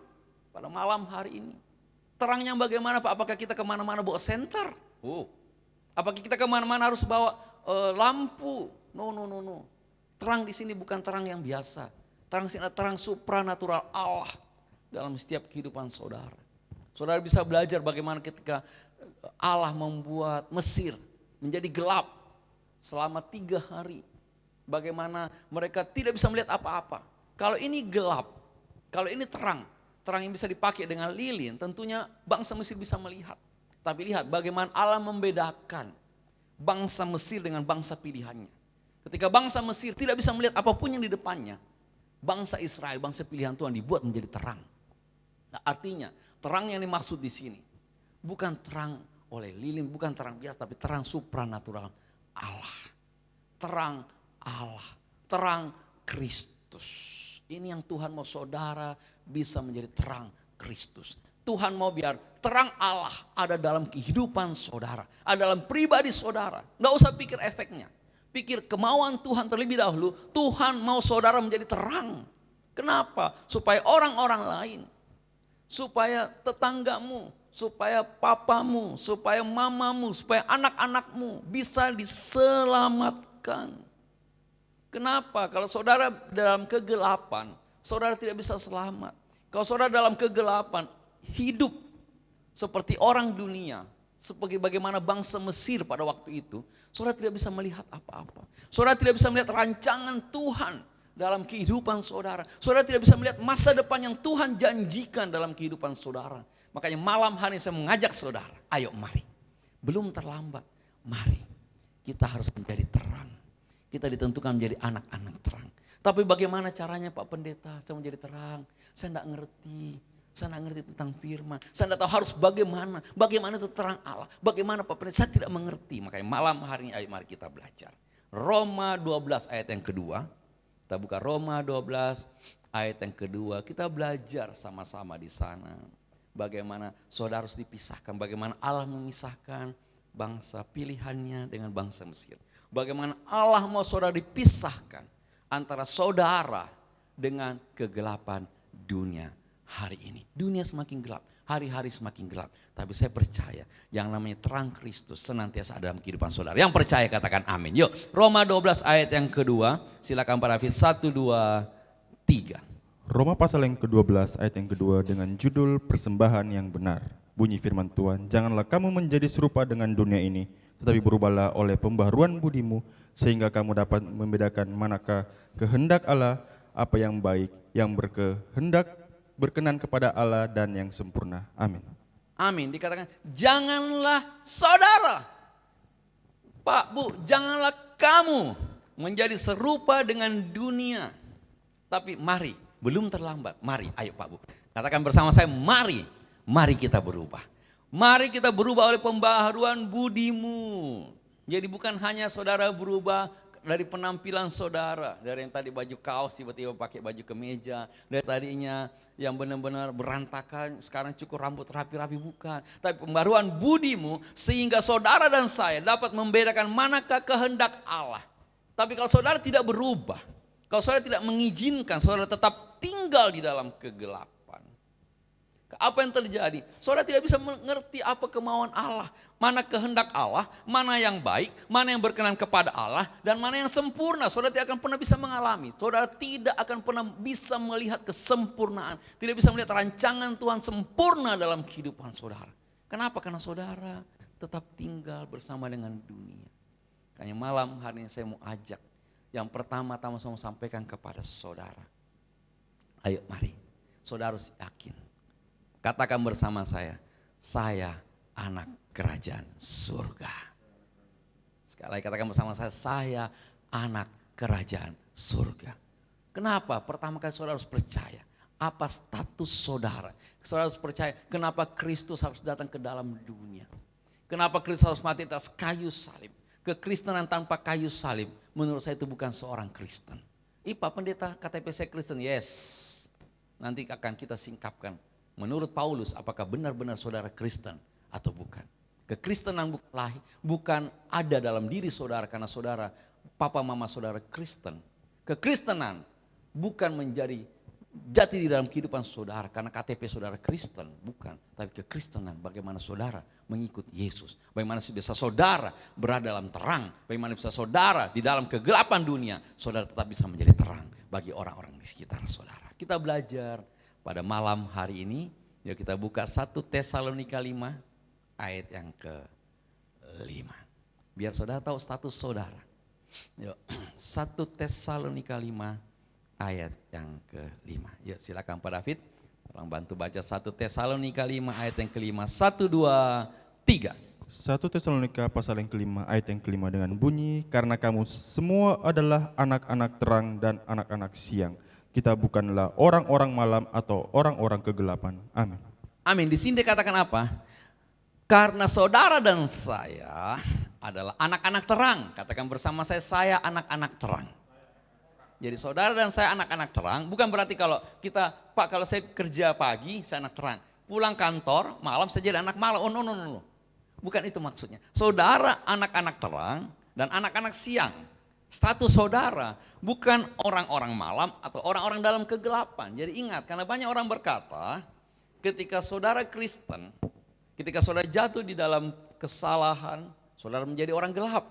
pada malam hari ini. Terangnya bagaimana Pak? Apakah kita kemana-mana bawa senter? Apakah kita kemana-mana harus bawa lampu? No. Terang di sini bukan terang yang biasa. Terang sini adalah terang supranatural Allah dalam setiap kehidupan saudara. Saudara bisa belajar bagaimana ketika Allah membuat Mesir menjadi gelap selama 3 hari. Bagaimana mereka tidak bisa melihat apa-apa. Kalau ini gelap, kalau ini terang, terang yang bisa dipakai dengan lilin, tentunya bangsa Mesir bisa melihat. Tapi lihat bagaimana Allah membedakan bangsa Mesir dengan bangsa pilihannya. Ketika bangsa Mesir tidak bisa melihat apapun yang di depannya, bangsa Israel, bangsa pilihan Tuhan dibuat menjadi terang. Nah, artinya terang yang dimaksud di sini bukan terang oleh lilin, bukan terang biasa, tapi terang supranatural Allah. Terang Allah, terang Kristus. Ini yang Tuhan mau saudara bisa menjadi terang Kristus. Tuhan mau biar terang Allah ada dalam kehidupan saudara, ada dalam pribadi saudara. Nggak usah pikir efeknya, pikir kemauan Tuhan terlebih dahulu. Tuhan mau saudara menjadi terang. Kenapa? Supaya orang-orang lain, supaya tetanggamu, supaya papamu, supaya mamamu, supaya anak-anakmu bisa diselamatkan. Kenapa? Kalau saudara dalam kegelapan, saudara tidak bisa selamat. Kalau saudara dalam kegelapan, hidup seperti orang dunia, seperti bagaimana bangsa Mesir pada waktu itu, saudara tidak bisa melihat apa-apa. Saudara tidak bisa melihat rancangan Tuhan dalam kehidupan saudara. Saudara tidak bisa melihat masa depan yang Tuhan janjikan dalam kehidupan saudara. Makanya malam hari saya mengajak saudara, ayo mari. Belum terlambat, mari. Kita harus menjadi terang. Kita ditentukan menjadi anak-anak terang. Tapi bagaimana caranya Pak Pendeta, saya menjadi terang? Saya tidak ngerti. Saya tidak ngerti tentang firman. Saya tidak tahu harus bagaimana. Bagaimana itu terang Allah. Bagaimana Pak Pendeta, saya tidak mengerti. Makanya malam hari ini ayo mari kita belajar. Roma 12 ayat yang kedua. Kita buka Roma 12 ayat yang kedua. Kita belajar sama-sama di sana. Bagaimana saudara harus dipisahkan. Bagaimana Allah memisahkan bangsa pilihannya dengan bangsa Mesir. Bagaimana Allah mau saudara dipisahkan antara saudara dengan kegelapan dunia hari ini. Dunia semakin gelap, hari-hari semakin gelap. Tapi saya percaya yang namanya terang Kristus senantiasa ada dalam kehidupan saudara. Yang percaya katakan amin. Yuk, Roma 12 ayat yang kedua. Silakan Pak David, 1, 2, 3. Roma pasal yang ke-12 ayat yang kedua dengan judul persembahan yang benar. Bunyi firman Tuhan, janganlah kamu menjadi serupa dengan dunia ini, tetapi berubahlah oleh pembaharuan budimu, sehingga kamu dapat membedakan manakah kehendak Allah, apa yang baik, yang berkenan kepada Allah dan yang sempurna. Amin. Amin. Dikatakan janganlah saudara, Pak Bu, janganlah kamu menjadi serupa dengan dunia. Tapi mari, belum terlambat. Mari, ayo Pak Bu. Katakan bersama saya, mari kita berubah. Mari kita berubah oleh pembaharuan budimu. Jadi bukan hanya saudara berubah dari penampilan saudara, dari yang tadi baju kaos tiba-tiba pakai baju kemeja, dari tadinya yang benar-benar berantakan sekarang cukup rambut rapi-rapi, bukan. Tapi pembaharuan budimu sehingga saudara dan saya dapat membedakan manakah kehendak Allah. Tapi kalau saudara tidak berubah, kalau saudara tidak mengizinkan saudara tetap tinggal di dalam kegelapan, Apa yang terjadi? Saudara tidak bisa mengerti apa kemauan Allah. Mana kehendak Allah, mana yang baik, mana yang berkenan kepada Allah, dan mana yang sempurna. Saudara tidak akan pernah bisa mengalami. Saudara tidak akan pernah bisa melihat kesempurnaan. Tidak bisa melihat rancangan Tuhan sempurna dalam kehidupan saudara. Kenapa? Karena saudara tetap tinggal bersama dengan dunia. Hanya malam hari ini saya mau ajak. Yang pertama-tama saya mau sampaikan kepada saudara. Ayo mari, saudara harus yakin. Katakan bersama saya anak kerajaan surga. Sekali lagi katakan bersama saya anak kerajaan surga. Kenapa? Pertama kali saudara harus percaya. Apa status saudara? Saudara harus percaya kenapa Kristus harus datang ke dalam dunia. Kenapa Kristus harus mati atas kayu salib. Kekristenan tanpa kayu salib menurut saya itu bukan seorang Kristen. Pak pendeta KTP saya Kristen, yes. Nanti akan kita singkapkan. Menurut Paulus, apakah benar-benar saudara Kristen atau bukan? Kekristenan bukan ada dalam diri saudara karena saudara, papa mama saudara Kristen. Kekristenan bukan menjadi jati di dalam kehidupan saudara karena KTP saudara Kristen, bukan. Tapi kekristenan bagaimana saudara mengikut Yesus. Bagaimana bisa saudara berada dalam terang. Bagaimana bisa saudara di dalam kegelapan dunia, saudara tetap bisa menjadi terang bagi orang-orang di sekitar saudara. Kita belajar pada malam hari ini, yuk kita buka 1 Tesalonika 5 ayat yang ke-5. Biar saudara tahu status saudara. Yuk, 1 Tesalonika 5 ayat yang ke-5. Yuk silakan Pak David, tolong bantu baca 1 Tesalonika 5 ayat yang ke-5. 1, 2, 3. 1 Tesalonika pasal yang ke-5 ayat yang ke-5 dengan bunyi, karena kamu semua adalah anak-anak terang dan anak-anak siang. Kita bukanlah orang-orang malam atau orang-orang kegelapan. Amin. Amin. Di sini dikatakan apa? Karena saudara dan saya adalah anak-anak terang. Katakan bersama saya anak-anak terang. Jadi saudara dan saya anak-anak terang. Bukan berarti kalau kita, Pak kalau saya kerja pagi, saya anak terang. Pulang kantor, malam saya jadi anak malam. Oh no. Bukan itu maksudnya. Saudara anak-anak terang dan anak-anak siang. Status saudara bukan orang-orang malam atau orang-orang dalam kegelapan. Jadi ingat, karena banyak orang berkata ketika saudara Kristen, ketika saudara jatuh di dalam kesalahan, saudara menjadi orang gelap.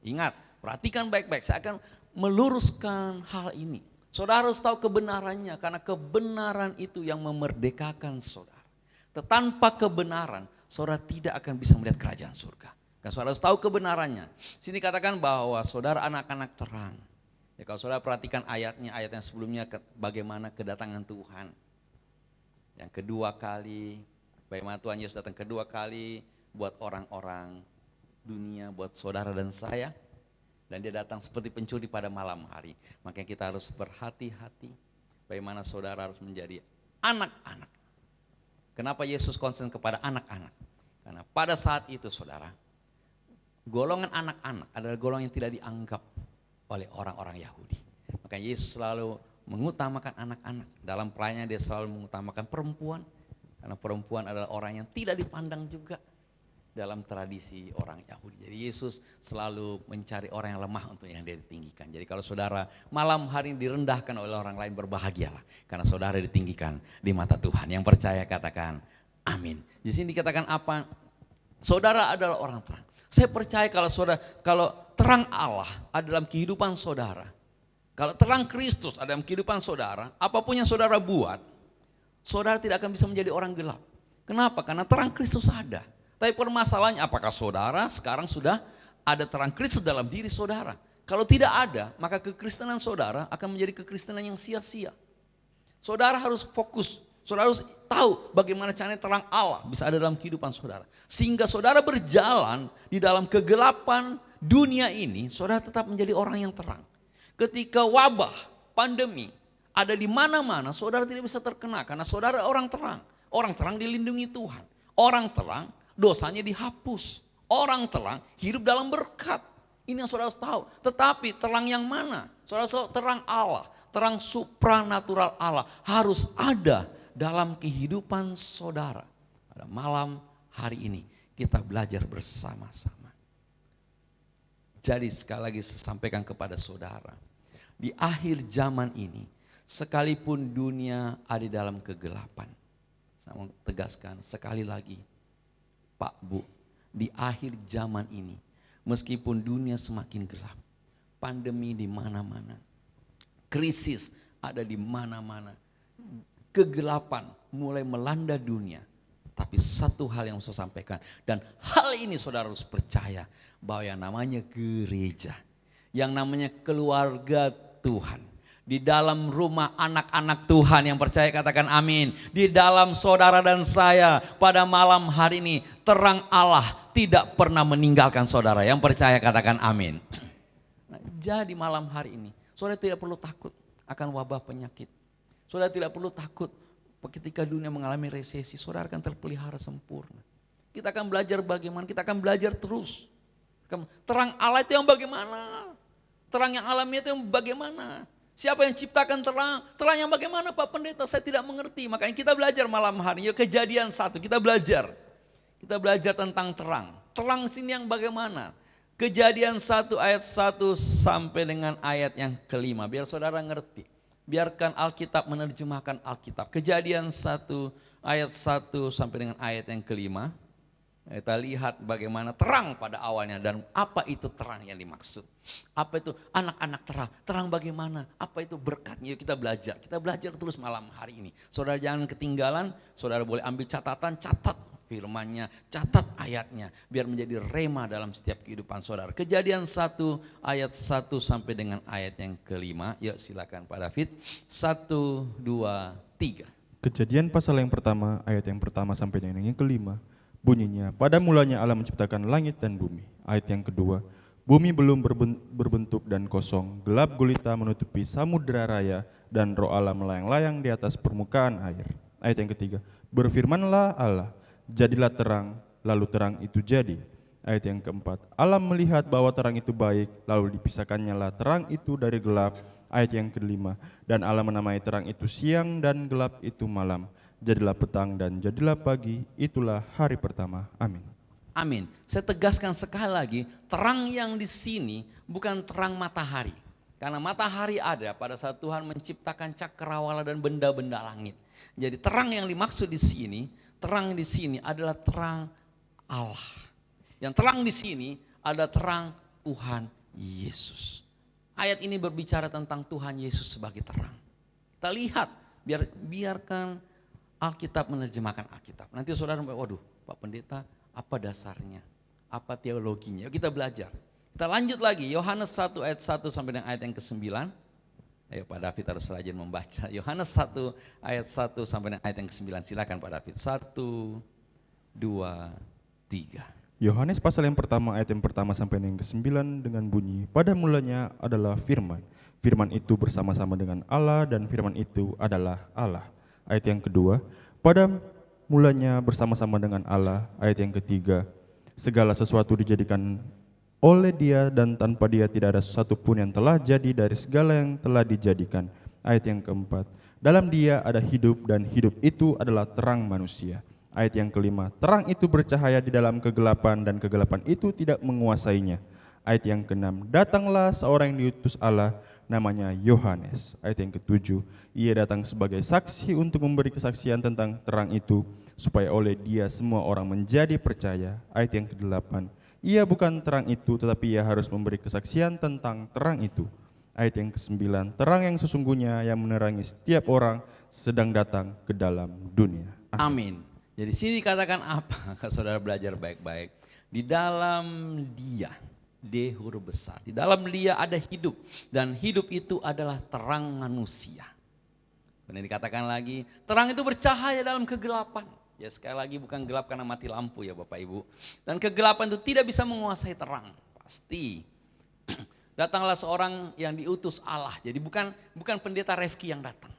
Ingat, perhatikan baik-baik, saya akan meluruskan hal ini. Saudara harus tahu kebenarannya karena kebenaran itu yang memerdekakan saudara. Tanpa kebenaran, saudara tidak akan bisa melihat kerajaan surga. Kan saudara harus tahu kebenarannya. Sini katakan bahwa saudara anak-anak terang. Ya kalau saudara perhatikan ayat yang sebelumnya bagaimana kedatangan Tuhan. Yang kedua kali, bagaimana Tuhan Yesus datang kedua kali buat orang-orang dunia, buat saudara dan saya. Dan dia datang seperti pencuri pada malam hari. Makanya kita harus berhati-hati bagaimana saudara harus menjadi anak-anak. Kenapa Yesus konsen kepada anak-anak? Karena pada saat itu saudara, golongan anak-anak adalah golongan yang tidak dianggap oleh orang-orang Yahudi. Maka Yesus selalu mengutamakan anak-anak. Dalam pelayanannya dia selalu mengutamakan perempuan. Karena perempuan adalah orang yang tidak dipandang juga dalam tradisi orang Yahudi. Jadi Yesus selalu mencari orang yang lemah untuk yang dia ditinggikan. Jadi kalau saudara malam hari ini direndahkan oleh orang lain, berbahagialah. Karena saudara ditinggikan di mata Tuhan. Yang percaya katakan amin. Di sini dikatakan apa? Saudara adalah orang terang. Saya percaya kalau terang Allah ada dalam kehidupan saudara, kalau terang Kristus ada dalam kehidupan saudara, apapun yang saudara buat, saudara tidak akan bisa menjadi orang gelap. Kenapa? Karena terang Kristus ada. Tapi permasalahannya apakah saudara sekarang sudah ada terang Kristus dalam diri saudara? Kalau tidak ada, maka kekristenan saudara akan menjadi kekristenan yang sia-sia. Saudara harus fokus. Saudara harus tahu bagaimana caranya terang Allah bisa ada dalam kehidupan saudara. Sehingga saudara berjalan di dalam kegelapan dunia ini, saudara tetap menjadi orang yang terang. Ketika wabah, pandemi ada di mana-mana, saudara tidak bisa terkena karena saudara orang terang. Orang terang dilindungi Tuhan. Orang terang dosanya dihapus. Orang terang hidup dalam berkat. Ini yang saudara harus tahu. Tetapi terang yang mana? Saudara harus tahu terang Allah, terang supranatural Allah harus ada dalam kehidupan saudara. Pada malam hari ini kita belajar bersama-sama. Jadi sekali lagi saya sampaikan kepada saudara, di akhir zaman ini sekalipun dunia ada dalam kegelapan, Saya mau tegaskan sekali lagi, Pak Bu, di akhir zaman ini, meskipun dunia semakin gelap, pandemi di mana-mana, krisis ada di mana-mana, kegelapan mulai melanda dunia. Tapi satu hal yang saya sampaikan, dan hal ini saudara harus percaya, bahwa yang namanya gereja, yang namanya keluarga Tuhan, di dalam rumah anak-anak Tuhan yang percaya katakan amin. Di dalam saudara dan saya pada malam hari ini, terang Allah tidak pernah meninggalkan saudara. Yang percaya katakan amin. Nah, jadi malam hari ini, saudara tidak perlu takut akan wabah penyakit. Saudara tidak perlu takut ketika dunia mengalami resesi, saudara akan terpelihara sempurna. Kita akan belajar bagaimana, kita akan belajar terus. Terang Allah itu yang bagaimana? Terang yang alami itu yang bagaimana? Siapa yang ciptakan terang? Terang yang bagaimana Pak Pendeta? Saya tidak mengerti. Makanya kita belajar malam hari. Yuk Kejadian 1, kita belajar. Kita belajar tentang terang. Terang sini yang bagaimana? Kejadian 1 ayat 1 sampai dengan ayat yang kelima. Biar saudara ngerti. Biarkan Alkitab menerjemahkan Alkitab. Kejadian 1 ayat 1 sampai dengan ayat yang kelima. Kita lihat bagaimana terang pada awalnya dan apa itu terang yang dimaksud. Apa itu anak-anak terang, terang bagaimana, apa itu berkatnya. Yuk kita belajar terus malam hari ini. Saudara jangan ketinggalan, saudara boleh ambil catatan, catat firman-Nya, catat ayatnya. Biar menjadi rema dalam setiap kehidupan saudara. Kejadian 1 ayat 1 sampai dengan ayat yang kelima. Yuk silakan Pak David, 1, 2, 3. Kejadian pasal yang pertama, ayat yang pertama sampai dengan yang kelima. Bunyinya, pada mulanya Allah menciptakan langit dan bumi. Ayat yang kedua, bumi belum berbentuk dan kosong, gelap gulita menutupi samudera raya, dan roh Allah melayang-layang di atas permukaan air. Ayat yang ketiga, berfirmanlah Allah, jadilah terang, lalu terang itu jadi. Ayat yang keempat, Allah melihat bahwa terang itu baik, lalu dipisahkannya lah terang itu dari gelap. Ayat yang kelima, dan Allah menamai terang itu siang dan gelap itu malam. Jadilah petang dan jadilah pagi, itulah hari pertama. Amin. Amin. Saya tegaskan sekali lagi, terang yang di sini bukan terang matahari. Karena matahari ada pada saat Tuhan menciptakan cakrawala dan benda-benda langit. Jadi terang yang dimaksud di sini, terang di sini adalah terang Allah. Yang terang di sini adalah terang Tuhan Yesus. Ayat ini berbicara tentang Tuhan Yesus sebagai terang. Kita lihat, biarkan Alkitab menerjemahkan Alkitab. Nanti saudara, waduh Pak Pendeta, apa dasarnya? Apa teologinya? Yuk kita belajar. Kita lanjut lagi, Yohanes 1 ayat 1 sampai dengan ayat yang ke-9. Ayo Pak David harus rajin membaca. Yohanes 1 ayat 1 sampai dengan ayat yang ke-9. Silakan Pak David. 1, 2, 3. Yohanes pasal yang pertama, ayat yang pertama sampai yang ke-9 dengan bunyi, pada mulanya adalah firman. Firman itu bersama-sama dengan Allah dan firman itu adalah Allah. Ayat yang kedua, pada mulanya bersama-sama dengan Allah. Ayat yang ketiga, segala sesuatu dijadikan oleh Dia dan tanpa Dia tidak ada sesuatu pun yang telah jadi dari segala yang telah dijadikan. Ayat yang keempat, dalam Dia ada hidup dan hidup itu adalah terang manusia. Ayat yang kelima, terang itu bercahaya di dalam kegelapan dan kegelapan itu tidak menguasainya. Ayat yang keenam, datanglah seorang yang diutus Allah, namanya Yohanes. Ayat yang ketujuh, ia datang sebagai saksi untuk memberi kesaksian tentang terang itu, supaya oleh dia semua orang menjadi percaya. Ayat yang kedelapan, ia bukan terang itu, tetapi ia harus memberi kesaksian tentang terang itu. Ayat yang kesembilan, terang yang sesungguhnya yang menerangi setiap orang sedang datang ke dalam dunia. Amin. Jadi sini dikatakan apa? Kalau saudara belajar baik-baik. Di dalam Dia, D huruf besar. Di dalam Dia ada hidup, dan hidup itu adalah terang manusia. Kemudian dikatakan lagi, terang itu bercahaya dalam kegelapan. Ya sekali lagi bukan gelap karena mati lampu ya Bapak Ibu. Dan kegelapan itu tidak bisa menguasai terang. Pasti. Datanglah seorang yang diutus Allah. Jadi bukan pendeta Refki yang datang.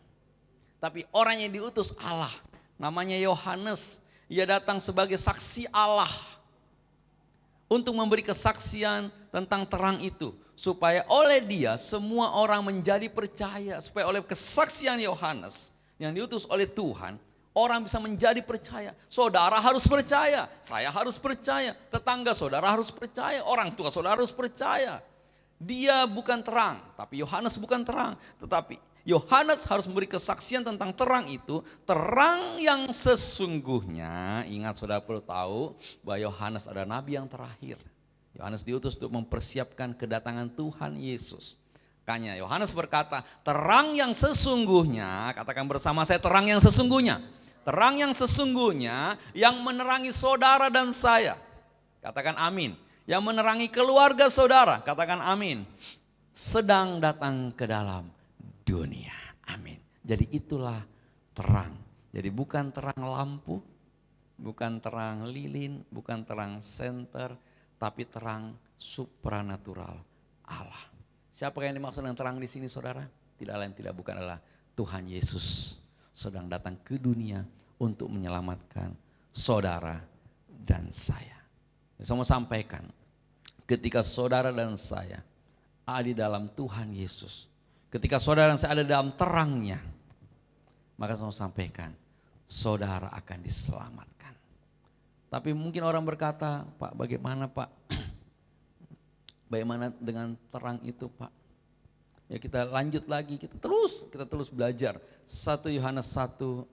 Tapi orang yang diutus Allah. Namanya Yohanes. Ia datang sebagai saksi Allah. Untuk memberi kesaksian tentang terang itu. Supaya oleh dia semua orang menjadi percaya. Supaya oleh kesaksian Yohanes yang diutus oleh Tuhan, orang bisa menjadi percaya. Saudara harus percaya, saya harus percaya, tetangga saudara harus percaya, orang tua saudara harus percaya. Dia bukan terang, tapi Yohanes bukan terang. Tetapi Yohanes harus memberi kesaksian tentang terang itu, terang yang sesungguhnya. Ingat, saudara perlu tahu bahwa Yohanes adalah nabi yang terakhir. Yohanes diutus untuk mempersiapkan kedatangan Tuhan Yesus. Makanya Yohanes berkata, terang yang sesungguhnya, katakan bersama saya, terang yang sesungguhnya. Terang yang sesungguhnya yang menerangi saudara dan saya. Katakan amin. Yang menerangi keluarga saudara, katakan amin. Sedang datang ke dalam dunia. Amin. Jadi itulah terang. Jadi bukan terang lampu, bukan terang lilin, bukan terang senter, tapi terang supranatural Allah. Siapa yang dimaksud dengan terang di sini, saudara? Tidak lain tidak bukan adalah Tuhan Yesus sedang datang ke dunia untuk menyelamatkan saudara dan saya. Saya mau sampaikan, ketika saudara dan saya ada di dalam Tuhan Yesus, ketika saudara dan saya ada dalam terangnya, maka saya mau sampaikan, saudara akan diselamatkan. Tapi mungkin orang berkata, Pak, bagaimana Pak? Bagaimana dengan terang itu, Pak? Ya kita lanjut lagi, kita terus belajar. 1 Yohanes 1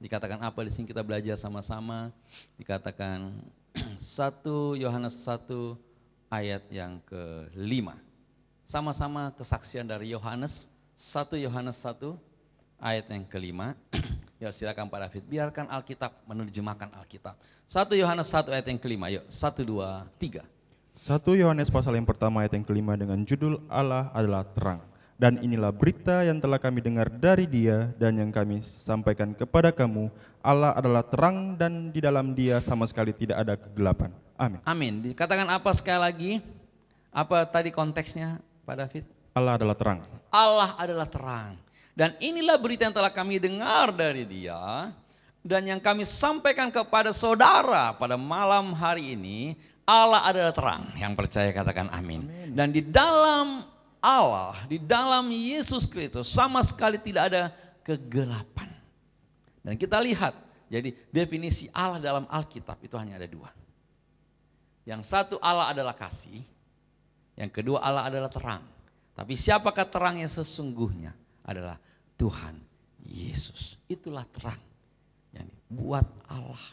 dikatakan apa di sini, kita belajar sama-sama. Dikatakan 1 Yohanes 1 ayat yang ke-5. Sama-sama kesaksian dari Yohanes, 1 Yohanes 1 ayat yang ke-5. Ya silakan Pak David, biarkan Alkitab menerjemahkan Alkitab. 1 Yohanes 1 ayat yang ke-5, yuk 1, 2, 3. 1 Yohanes pasal yang pertama ayat yang ke-5 dengan judul Allah adalah terang. Dan inilah berita yang telah kami dengar dari Dia dan yang kami sampaikan kepada kamu. Allah adalah terang dan di dalam Dia sama sekali tidak ada kegelapan. Amin. Amin. Dikatakan apa sekali lagi? Apa tadi konteksnya Pak David? Allah adalah terang. Allah adalah terang. Dan inilah berita yang telah kami dengar dari Dia dan yang kami sampaikan kepada saudara pada malam hari ini. Allah adalah terang. Yang percaya katakan amin. Dan di dalam Allah, di dalam Yesus Kristus sama sekali tidak ada kegelapan. Dan kita lihat, jadi definisi Allah dalam Alkitab itu hanya ada dua. Yang satu, Allah adalah kasih. Yang kedua, Allah adalah terang. Tapi siapakah terang yang sesungguhnya? Adalah Tuhan Yesus. Itulah terang yang dibuat Allah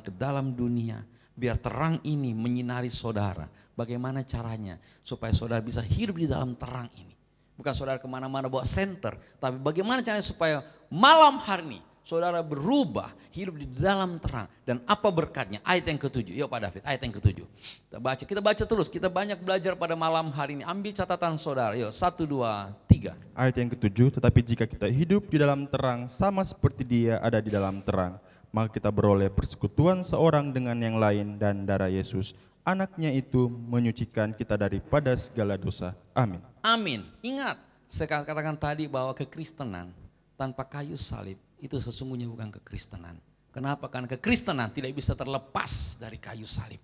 ke dalam dunia. Biar terang ini menyinari saudara. Bagaimana caranya supaya saudara bisa hidup di dalam terang ini. Bukan saudara kemana-mana bawa senter. Tapi bagaimana caranya supaya malam hari ini saudara berubah hidup di dalam terang. Dan apa berkatnya? Ayat yang ke-7. Yuk Pak David, ayat yang ke-7. Kita baca terus, kita banyak belajar pada malam hari ini. Ambil catatan saudara, yuk 1, 2, 3. Ayat yang ke-7, tetapi jika kita hidup di dalam terang sama seperti Dia ada di dalam terang, maka kita beroleh persekutuan seorang dengan yang lain dan darah Yesus, anaknya itu menyucikan kita daripada segala dosa. Amin. Amin. Ingat, saya katakan tadi bahwa kekristenan tanpa kayu salib itu sesungguhnya bukan kekristenan. Kenapa? Karena kekristenan tidak bisa terlepas dari kayu salib.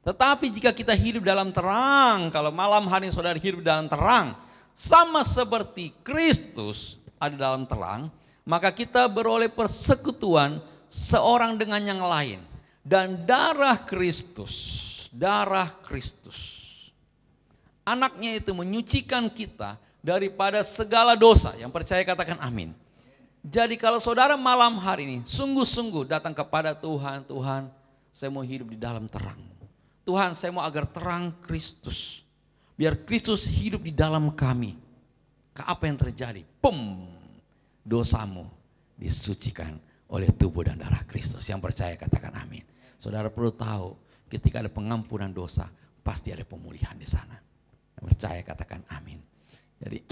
Tetapi jika kita hidup dalam terang, kalau malam hari saudara hidup dalam terang, sama seperti Kristus ada dalam terang, maka kita beroleh persekutuan seorang dengan yang lain. Dan darah Kristus, anaknya itu menyucikan kita daripada segala dosa. Yang percaya katakan amin. Jadi kalau saudara malam hari ini sungguh-sungguh datang kepada Tuhan, Tuhan saya mau hidup di dalam terang. Tuhan saya mau agar terang Kristus. Biar Kristus hidup di dalam kami. Apa yang terjadi? Dosamu disucikan oleh tubuh dan darah Kristus. Yang percaya katakan amin. Saudara perlu tahu, ketika ada pengampunan dosa, pasti ada pemulihan di sana. Yang percaya katakan amin. Jadi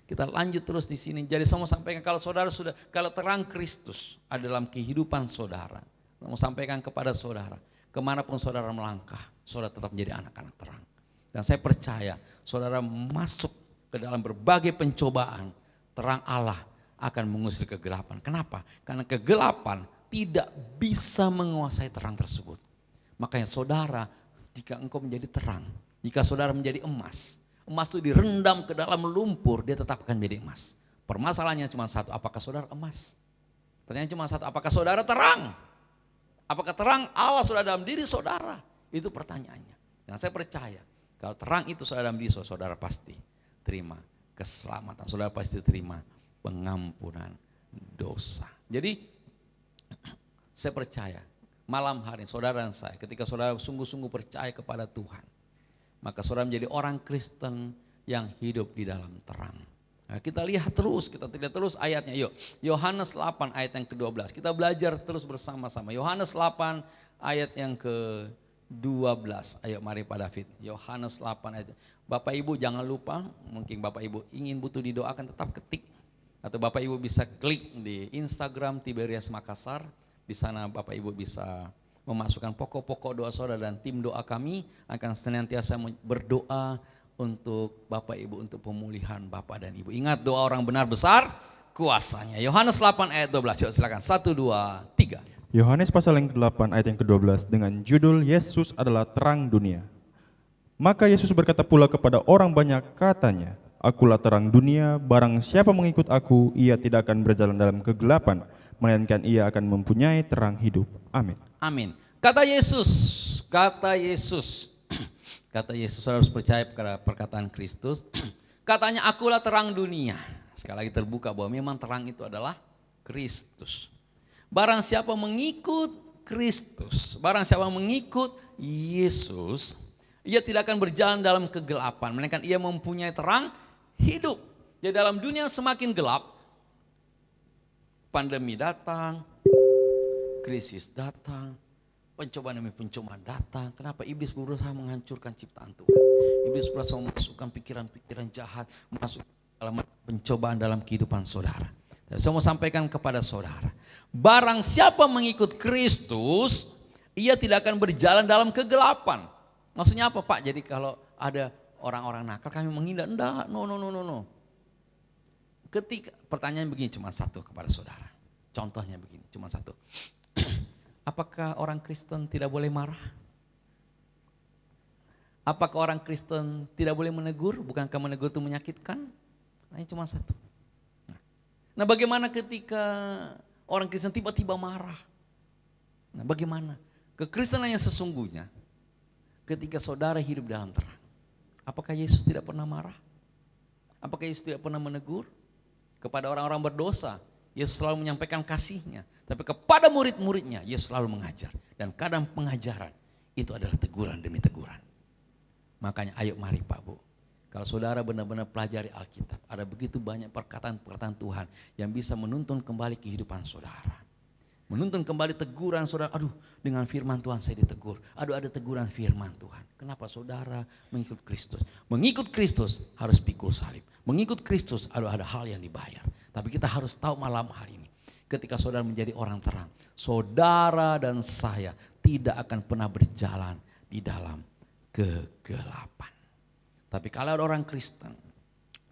kita lanjut terus di sini. Jadi saya mau sampaikan kalau terang Kristus ada dalam kehidupan saudara, saya mau sampaikan kepada saudara, kemanapun saudara melangkah, saudara tetap menjadi anak-anak terang. Dan saya percaya saudara masuk ke dalam berbagai pencobaan, terang Allah akan mengusir kegelapan. Kenapa? Karena kegelapan tidak bisa menguasai terang tersebut. Makanya saudara, jika engkau menjadi terang, jika saudara menjadi emas, emas itu direndam ke dalam lumpur, dia tetap akan menjadi emas. Permasalahannya cuma satu, apakah saudara emas? Pertanyaan cuma satu, apakah saudara terang? Apakah terang Allah sudah dalam diri saudara? Itu pertanyaannya. Dan saya percaya, kalau terang itu sudah dalam diri saudara pasti terima keselamatan. Saudara pasti terima pengampunan dosa. Jadi saya percaya malam hari saudara dan saya, ketika saudara sungguh-sungguh percaya kepada Tuhan, maka saudara menjadi orang Kristen yang hidup di dalam terang. Nah, kita lihat terus ayatnya. Yuk, Yohanes 8 ayat yang ke-12. Kita belajar terus bersama-sama. Yohanes 8 ayat yang ke-12. Ayo mari Pak David. Yohanes 8 ayat. Bapak Ibu jangan lupa, mungkin Bapak Ibu ingin butuh didoakan, tetap ketik. Atau Bapak Ibu bisa klik di Instagram Tiberias Makassar. Di sana Bapak Ibu bisa memasukkan pokok-pokok doa saudara, dan tim doa kami akan senantiasa berdoa untuk Bapak Ibu, untuk pemulihan Bapak dan Ibu. Ingat, doa orang benar besar kuasanya. Yohanes 8 ayat 12. Yuk silakan. 1, 2, 3. Yohanes pasal yang ke-8 ayat yang ke-12 dengan judul Yesus adalah terang dunia. Maka Yesus berkata pula kepada orang banyak, katanya, Akulah terang dunia, barang siapa mengikut aku, ia tidak akan berjalan dalam kegelapan, melainkan ia akan mempunyai terang hidup. Amin. Amin. Kata Yesus, kata Yesus, harus percaya pada perkataan Kristus. Katanya, akulah terang dunia. Sekali lagi terbuka bahwa memang terang itu adalah Kristus. Barang siapa mengikut Kristus, barang siapa mengikut Yesus, ia tidak akan berjalan dalam kegelapan, melainkan ia mempunyai terang hidup. Jadi dalam dunia yang semakin gelap, pandemi datang, krisis datang, pencobaan demi pencobaan datang. Kenapa? Iblis berusaha menghancurkan ciptaan Tuhan. Iblis berusaha memasukkan pikiran-pikiran jahat, masuk dalam pencobaan dalam kehidupan saudara. Dan saya mau sampaikan kepada saudara, barang siapa mengikut Kristus, ia tidak akan berjalan dalam kegelapan. Maksudnya apa Pak? Jadi kalau ada orang-orang nakal kami menghindar? Enggak, no. Ketika pertanyaan begini, cuma satu kepada saudara. Contohnya begini, cuma satu. Apakah orang Kristen tidak boleh marah? Apakah orang Kristen tidak boleh menegur? Bukankah menegur itu menyakitkan? Hanya cuma satu. Nah, bagaimana ketika orang Kristen tiba-tiba marah? Nah, bagaimana? Kekristenan yang sesungguhnya ketika saudara hidup dalam terang. Apakah Yesus tidak pernah marah? Apakah Yesus tidak pernah menegur? Kepada orang-orang berdosa, Yesus selalu menyampaikan kasih-Nya. Tapi kepada murid-muridnya, Yesus selalu mengajar. Dan kadang pengajaran itu adalah teguran demi teguran. Makanya ayo mari Pak Bu, kalau saudara benar-benar pelajari Alkitab, ada begitu banyak perkataan-perkataan Tuhan yang bisa menuntun kembali kehidupan saudara. Menuntun kembali teguran saudara, aduh dengan firman Tuhan saya ditegur. Aduh ada teguran firman Tuhan. Kenapa? Saudara mengikut Kristus. Mengikut Kristus harus pikul salib. Mengikut Kristus ada hal yang dibayar. Tapi kita harus tahu malam hari ini, ketika saudara menjadi orang terang, saudara dan saya tidak akan pernah berjalan di dalam kegelapan. Tapi kalau ada orang Kristen,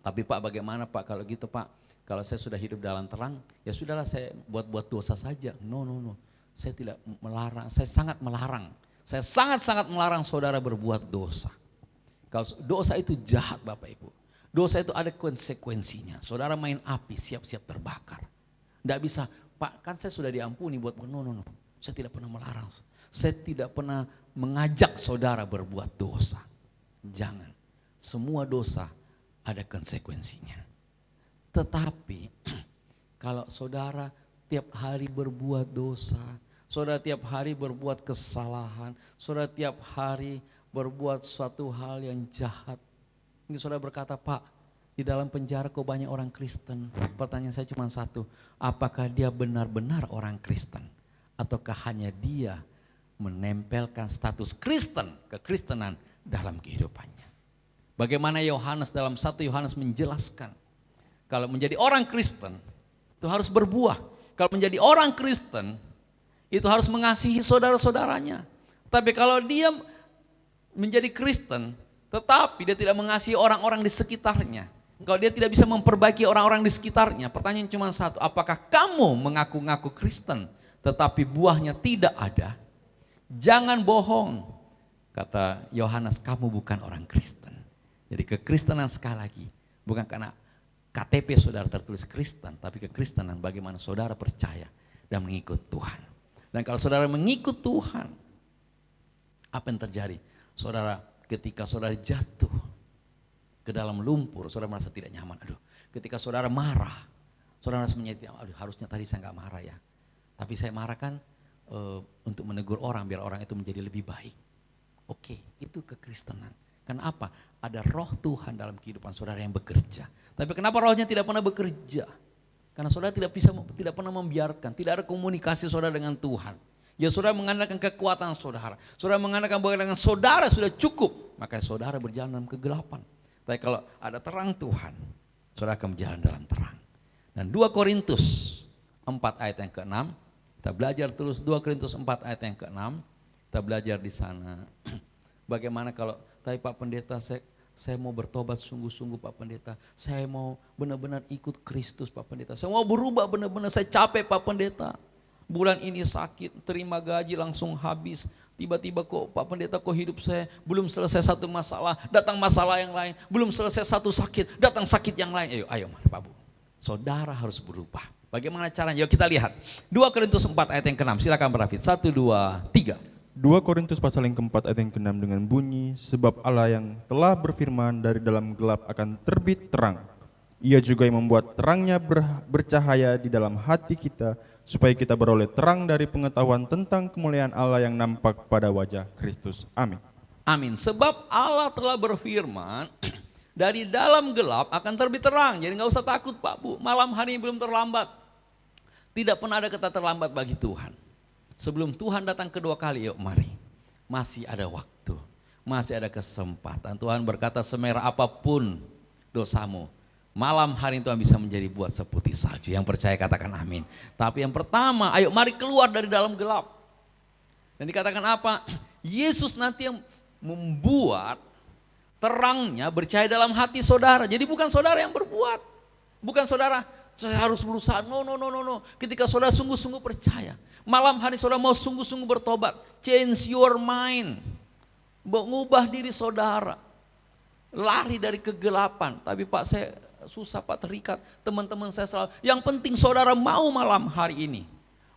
tapi Pak bagaimana Pak kalau gitu Pak? Kalau saya sudah hidup dalam terang, ya sudahlah saya buat dosa saja. No. Saya tidak melarang, saya sangat melarang. Saya sangat-sangat melarang saudara berbuat dosa. Kalau dosa itu jahat Bapak Ibu. Dosa itu ada konsekuensinya. Saudara main api, siap-siap terbakar. Tidak bisa, Pak kan saya sudah diampuni buat, no. Saya tidak pernah melarang. Saya tidak pernah mengajak saudara berbuat dosa. Jangan, semua dosa ada konsekuensinya. Tetapi kalau saudara tiap hari berbuat dosa, saudara tiap hari berbuat kesalahan, saudara tiap hari berbuat suatu hal yang jahat. Ini saudara berkata, Pak di dalam penjara kok banyak orang Kristen. Pertanyaan saya cuma satu, apakah dia benar-benar orang Kristen? Ataukah hanya dia menempelkan status Kristen, kekristenan dalam kehidupannya? Bagaimana Yohanes dalam 1 Yohanes menjelaskan, kalau menjadi orang Kristen itu harus berbuah. Kalau menjadi orang Kristen itu harus mengasihi saudara-saudaranya. Tapi kalau dia menjadi Kristen tetapi dia tidak mengasihi orang-orang di sekitarnya, kalau dia tidak bisa memperbaiki orang-orang di sekitarnya, pertanyaan cuma satu, apakah kamu mengaku-ngaku Kristen tetapi buahnya tidak ada? Jangan bohong. Kata Yohanes, kamu bukan orang Kristen. Jadi kekristenan sekali lagi bukan karena KTP saudara tertulis Kristen, tapi kekristenan bagaimana saudara percaya dan mengikut Tuhan. Dan kalau saudara mengikut Tuhan, apa yang terjadi? Saudara, ketika saudara jatuh, ke dalam lumpur, saudara merasa tidak nyaman. Aduh, ketika saudara marah, saudara merasa menyadari, aduh harusnya tadi saya nggak marah ya. Tapi saya marah kan untuk menegur orang biar orang itu menjadi lebih baik. Oke, itu kekristenan. Kenapa? Ada roh Tuhan dalam kehidupan saudara yang bekerja. Tapi kenapa rohnya tidak pernah bekerja? Karena saudara tidak pernah membiarkan, tidak ada komunikasi saudara dengan Tuhan. Ya saudara mengandalkan kekuatan saudara. Saudara mengandalkan bahwa dengan saudara sudah cukup. Maka saudara berjalan dalam kegelapan. Tapi kalau ada terang Tuhan, saudara akan berjalan dalam terang. Dan 2 Korintus 4 ayat yang ke-6, kita belajar terus 2 Korintus 4 ayat yang ke-6, kita belajar di sana. Bagaimana kalau, tapi Pak Pendeta saya mau bertobat sungguh-sungguh Pak Pendeta, saya mau benar-benar ikut Kristus Pak Pendeta, saya mau berubah benar-benar, saya capek Pak Pendeta. Bulan ini sakit, terima gaji langsung habis. Tiba-tiba kok Pak Pendeta kok hidup saya belum selesai satu masalah, datang masalah yang lain. Belum selesai satu sakit, datang sakit yang lain. Ayo Pak Bu, saudara harus berubah. Bagaimana caranya? Yuk kita lihat. 2 Korintus 4 ayat yang ke-6, silakan berhafid. 1, 2, 3. 2 Korintus pasal yang keempat ayat yang ke-6 dengan bunyi, sebab Allah yang telah berfirman dari dalam gelap akan terbit terang. Ia juga yang membuat terangnya bercahaya di dalam hati kita, supaya kita beroleh terang dari pengetahuan tentang kemuliaan Allah yang nampak pada wajah Kristus. Amin. Amin. Sebab Allah telah berfirman, dari dalam gelap akan terbit terang. Jadi nggak usah takut Pak Bu, malam hari ini belum terlambat. Tidak pernah ada kata terlambat bagi Tuhan. Sebelum Tuhan datang kedua kali, yuk mari. Masih ada waktu, masih ada kesempatan. Tuhan berkata semerah apapun dosamu, malam hari Tuhan bisa menjadi buat seputih salju. Yang percaya katakan amin. Tapi yang pertama, ayo mari keluar dari dalam gelap. Dan dikatakan apa? Yesus nanti yang membuat terangnya bercahaya dalam hati saudara. Jadi bukan saudara yang berbuat. Bukan saudara, saya harus berusaha. No. Ketika saudara sungguh-sungguh percaya, malam hari saudara mau sungguh-sungguh bertobat, change your mind, mengubah diri saudara, lari dari kegelapan. Tapi Pak saya susah Pak, terikat, teman-teman saya selalu. Yang penting saudara mau malam hari ini,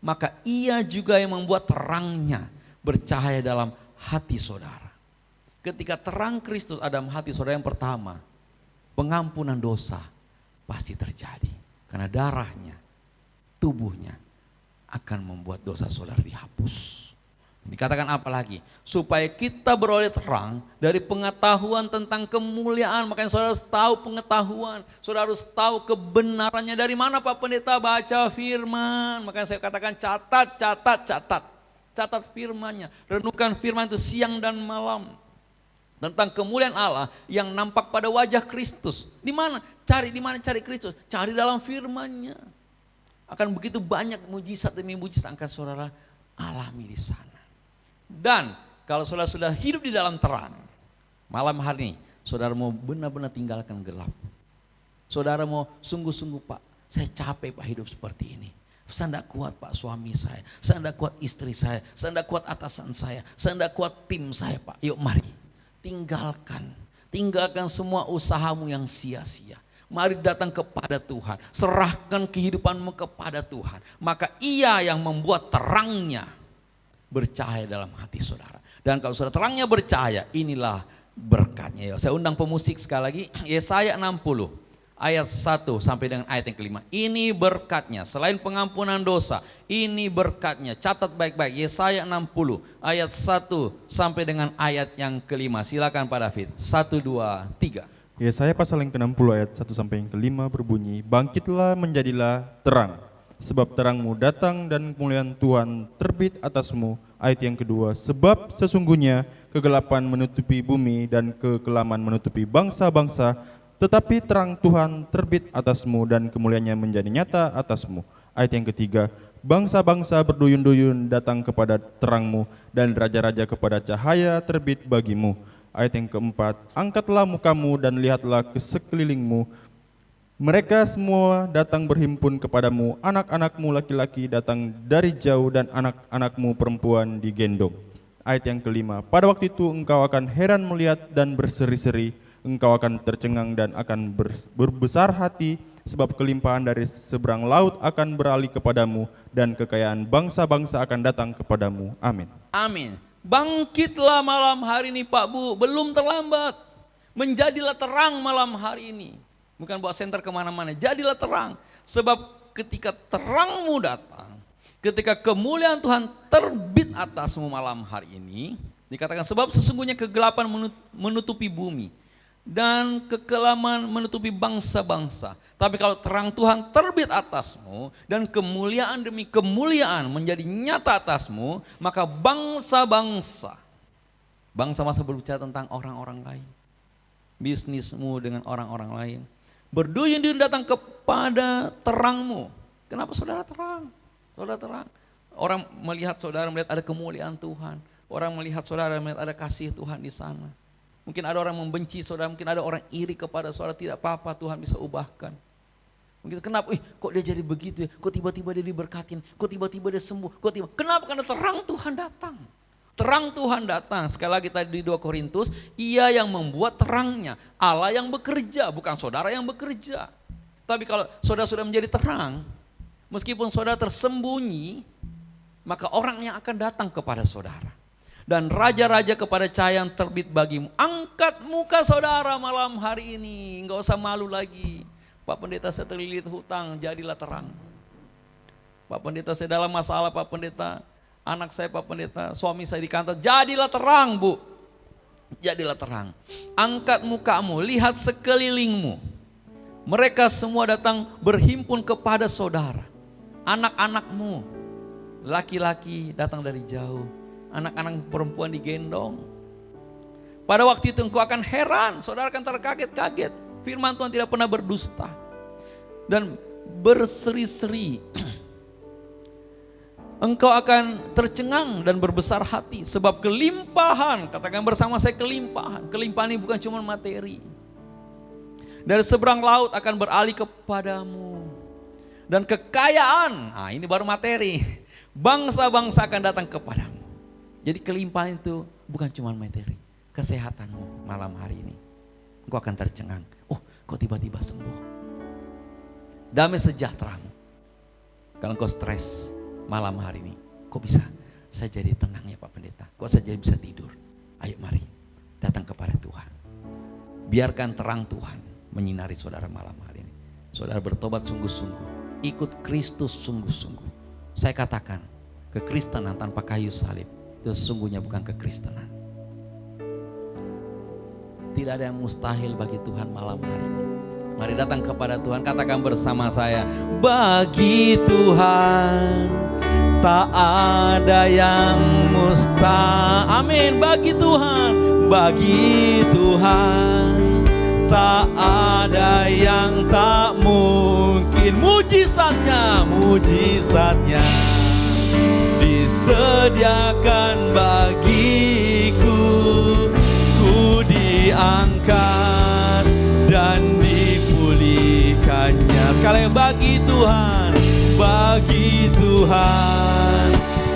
maka ia juga yang membuat terangnya bercahaya dalam hati saudara. Ketika terang Kristus ada dalam hati saudara, yang pertama, pengampunan dosa pasti terjadi. Karena darahnya, tubuhnya akan membuat dosa saudara dihapus. Dikatakan apa lagi? Supaya kita beroleh terang dari pengetahuan tentang kemuliaan. Makanya saudara harus tahu pengetahuan, saudara harus tahu kebenarannya. Dari mana Pak Pendeta? Baca firman. Makanya saya katakan catat firmannya. Renungkan firman itu siang dan malam. Tentang kemuliaan Allah yang nampak pada wajah Kristus. Di mana cari Kristus? Cari dalam firman-Nya. Akan begitu banyak mujizat demi mujizat akan saudara alami di sana. Dan kalau saudara sudah hidup di dalam terang, malam hari ini saudara mau benar-benar tinggalkan gelap. Saudara mau sungguh-sungguh Pak, saya capek Pak hidup seperti ini. Saya tidak kuat Pak suami saya tidak kuat istri saya tidak kuat atasan saya tidak kuat tim saya Pak. Yuk mari. Tinggalkan semua usahamu yang sia-sia. Mari datang kepada Tuhan, serahkan kehidupanmu kepada Tuhan. Maka ia yang membuat terangnya bercahaya dalam hati saudara. Dan kalau saudara terangnya bercahaya, inilah berkatnya. Saya undang pemusik sekali lagi, Yesaya 60. Ayat 1 sampai dengan ayat yang kelima. Ini berkatnya, selain pengampunan dosa, ini berkatnya. Catat baik-baik, Yesaya 60 ayat 1 sampai dengan ayat yang kelima. Silakan Pak David, 1, 2, 3. Yesaya pasal yang ke-60 ayat 1 sampai yang kelima berbunyi, bangkitlah menjadilah terang, sebab terangmu datang dan kemuliaan Tuhan terbit atasmu. Ayat yang kedua, sebab sesungguhnya kegelapan menutupi bumi dan kekelaman menutupi bangsa-bangsa, tetapi terang Tuhan terbit atasmu dan kemuliaannya menjadi nyata atasmu. Ayat yang ketiga, bangsa-bangsa berduyun-duyun datang kepada terangmu dan raja-raja kepada cahaya terbit bagimu. Ayat yang keempat, angkatlah mukamu dan lihatlah ke sekelilingmu. Mereka semua datang berhimpun kepadamu, anak-anakmu laki-laki datang dari jauh dan anak-anakmu perempuan digendong. Ayat yang kelima, pada waktu itu engkau akan heran melihat dan berseri-seri, engkau akan tercengang dan akan berbesar hati, sebab kelimpahan dari seberang laut akan beralih kepadamu dan kekayaan bangsa-bangsa akan datang kepadamu. Amin. Amin. Bangkitlah malam hari ini Pak Bu, belum terlambat. Menjadilah terang malam hari ini. Bukan bawa senter kemana-mana, jadilah terang. Sebab ketika terangmu datang, ketika kemuliaan Tuhan terbit atasmu malam hari ini, dikatakan sebab sesungguhnya kegelapan menutupi bumi dan kekelaman menutupi bangsa-bangsa. Tapi kalau terang Tuhan terbit atasmu dan kemuliaan demi kemuliaan menjadi nyata atasmu, maka bangsa-bangsa berbicara tentang orang-orang lain. Bisnismu dengan orang-orang lain. Berduyun-duyun datang kepada terangmu. Kenapa saudara terang? Saudara terang. Orang melihat saudara melihat ada kemuliaan Tuhan. Orang melihat saudara melihat ada kasih Tuhan di sana. Mungkin ada orang membenci saudara, mungkin ada orang iri kepada saudara, tidak apa-apa, Tuhan bisa ubahkan. Mungkin kenapa, kok dia jadi begitu ya, kok tiba-tiba dia diberkatin, kok tiba-tiba dia sembuh, kenapa? Karena terang Tuhan datang. Terang Tuhan datang, sekali lagi tadi di 2 Korintus, Ia yang membuat terangnya, Allah yang bekerja, bukan saudara yang bekerja. Tapi kalau saudara sudah menjadi terang, meskipun saudara tersembunyi, maka orang yang akan datang kepada saudara. Dan raja-raja kepada cahaya yang terbit bagimu. Angkat muka saudara malam hari ini, enggak usah malu lagi. Pak Pendeta saya terlilit hutang, jadilah terang. Pak Pendeta saya dalam masalah, Pak Pendeta. Anak saya Pak Pendeta, suami saya di kantor, jadilah terang Bu. Jadilah terang. Angkat mukamu, lihat sekelilingmu. Mereka semua datang berhimpun kepada saudara. Anak-anakmu, laki-laki datang dari jauh. Anak-anak perempuan digendong. Pada waktu itu engkau akan heran, saudara akan terkaget-kaget. Firman Tuhan tidak pernah berdusta. Dan berseri-seri. Engkau akan tercengang dan berbesar hati. Sebab kelimpahan, katakan bersama saya kelimpahan. Kelimpahan ini bukan cuma materi. Dari seberang laut akan beralih kepadamu. Dan kekayaan, ini baru materi. Bangsa-bangsa akan datang kepadamu. Jadi kelimpahan itu bukan cuma materi. Kesehatanmu malam hari ini. Engkau akan tercengang. Kok tiba-tiba sembuh. Damai sejahteramu. Kalau engkau stres malam hari ini, kok bisa saya jadi tenang ya Pak Pendeta? Kok saya jadi bisa tidur? Ayo mari datang kepada Tuhan. Biarkan terang Tuhan menyinari saudara malam hari ini. Saudara bertobat sungguh-sungguh. Ikut Kristus sungguh-sungguh. Saya katakan, kekristenan tanpa kayu salib itu sesungguhnya bukan kekristenan. Tidak ada yang mustahil bagi Tuhan malam hari ini. Mari datang kepada Tuhan, katakan bersama saya, bagi Tuhan tak ada yang mustahil. Amin. Bagi Tuhan tak ada yang tak mungkin. Mujizatnya disediakan bagiku. Ku diangkat dan dipulihkannya. Sekali lagi, bagi Tuhan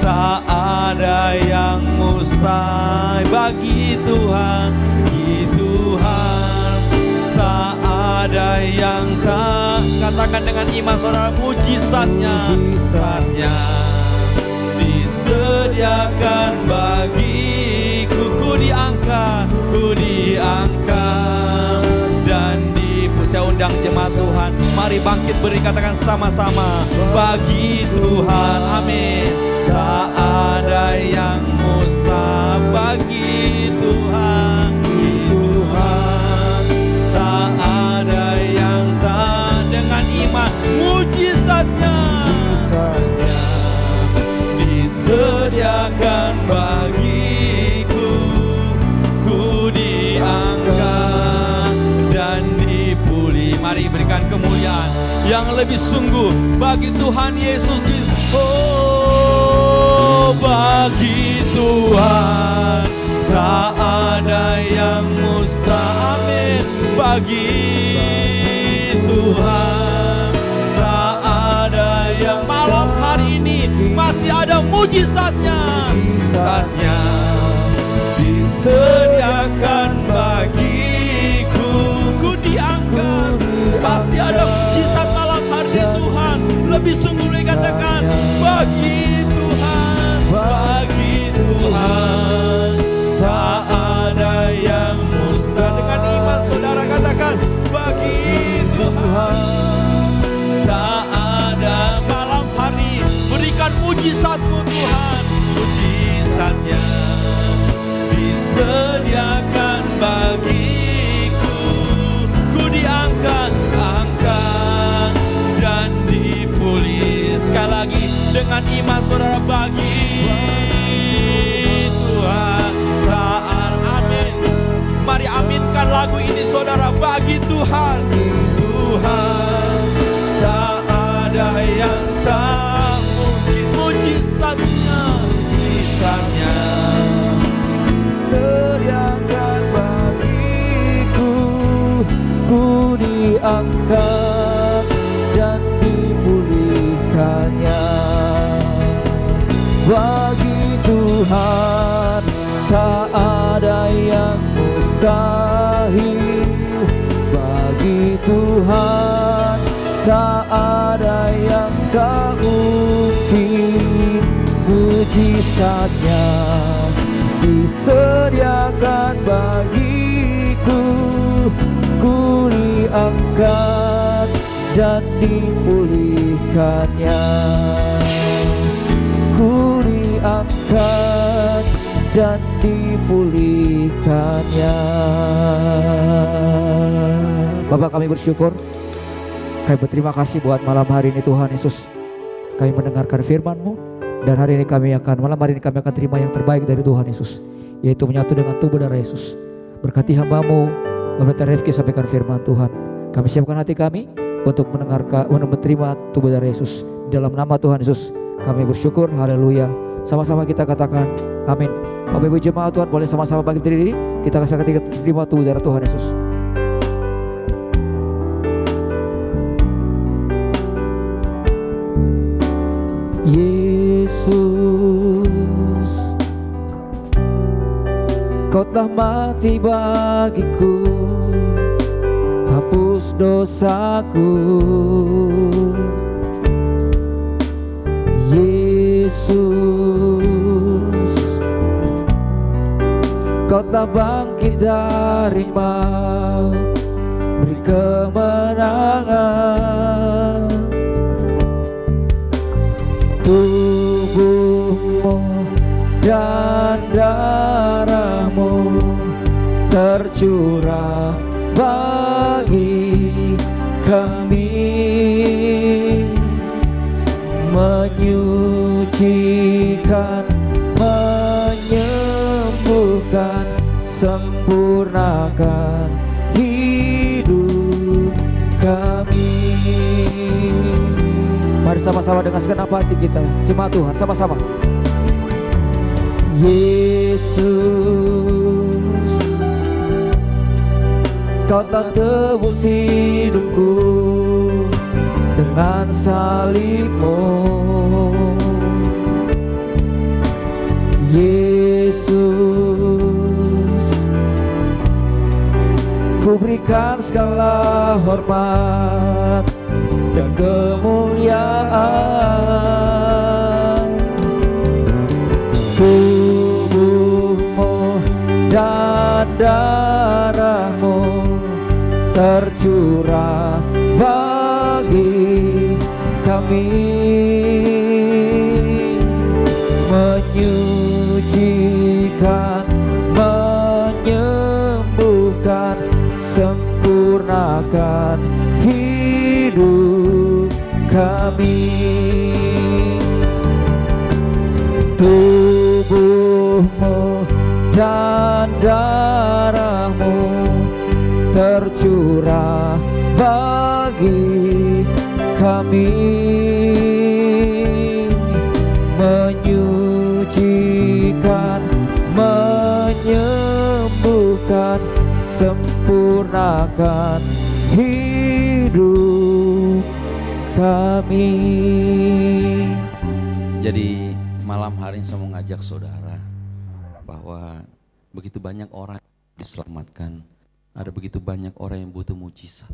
tak ada yang mustahil. Bagi Tuhan tak ada yang tak. Katakan dengan iman saudara, mujizatnya disediakan bagiku. Ku diangkat dan saya undang jemaat Tuhan, mari bangkit beri, katakan sama-sama, bagi Tuhan, amin. Tak ada yang mustahil bagi Tuhan, tak ada yang tak. Dengan iman, mujizatnya disediakan bagiku. Ku diangkat dan dipulih. Mari berikan kemuliaan yang lebih sungguh bagi Tuhan Yesus Kristus. Bagi Tuhan tak ada yang mustahil. Amin. Bagi Tuhan tak ada yang. Malam hari ini masih ada mujizatnya disediakan bagiku. Ku diangkat. Pasti ada mujizat malam hari ini Tuhan. Lebih sungguh dikatakan, bagi Tuhan tak ada yang mustahil. Dengan iman mujizat-Mu Tuhan, mujizatnya disediakan bagiku. Ku diangkat dan dipulih. Sekali lagi dengan iman saudara, bagi Tuhan taat. Amin. Mari aminkan lagu ini saudara, bagi Tuhan. Tuhan tak ada yang tak mungkin, mujizatnya Sediakan bagiku, ku diangkat dan dipulihkannya. Bagi Tuhan tak ada yang mustahil. Bagi Tuhan tak ada yang tak mungkin. Mujizatnya disediakan bagiku, ku diangkat dan dipulihkannya. Ku diangkat dan dipulihkannya. Bapak, kami bersyukur, kami berterima kasih buat malam hari ini Tuhan Yesus. Kami mendengarkan firman-Mu, dan hari ini malam hari ini kami akan terima yang terbaik dari Tuhan Yesus, yaitu menyatu dengan tubuh darah Yesus. Berkati hamba-Mu, Bapak Rifki, sampaikan firman Tuhan. Kami siapkan hati kami untuk menerima tubuh darah Yesus. Dalam nama Tuhan Yesus kami bersyukur, haleluya. Sama-sama kita katakan amin. Bapak Ibu jemaat Tuhan, boleh sama-sama bangkit berdiri. Kita kasih ketika terima tubuh darah Tuhan Yesus. Yesus, Kau telah mati bagiku, hapus dosaku. Yesus, Kau telah bangkit dari maut, beri kemenangan. Tubuh-Mu dan darah-Mu tercurah bagi kami, menyucikan, menyembuhkan, sempurnakan hidup kami. Mari sama-sama dengan segenap hati kita, jemaat Tuhan, sama-sama. Yesus, Kau telah tebus hidupku dengan salib-Mu. Yesus, ku berikan segala hormat dan kemuliaan. Tubuh-Mu dan darah-Mu tercurah bagi kami, menyucikan, menyembuhkan, sempurnakan hidup kami. Tubuh-Mu dan darah-Mu tercurah bagi kami, menyucikan, menyembuhkan, sempurnakan hidup kami. Jadi malam hari ini saya mau ngajak saudara bahwa begitu banyak orang diselamatkan, ada begitu banyak orang yang butuh mujizat.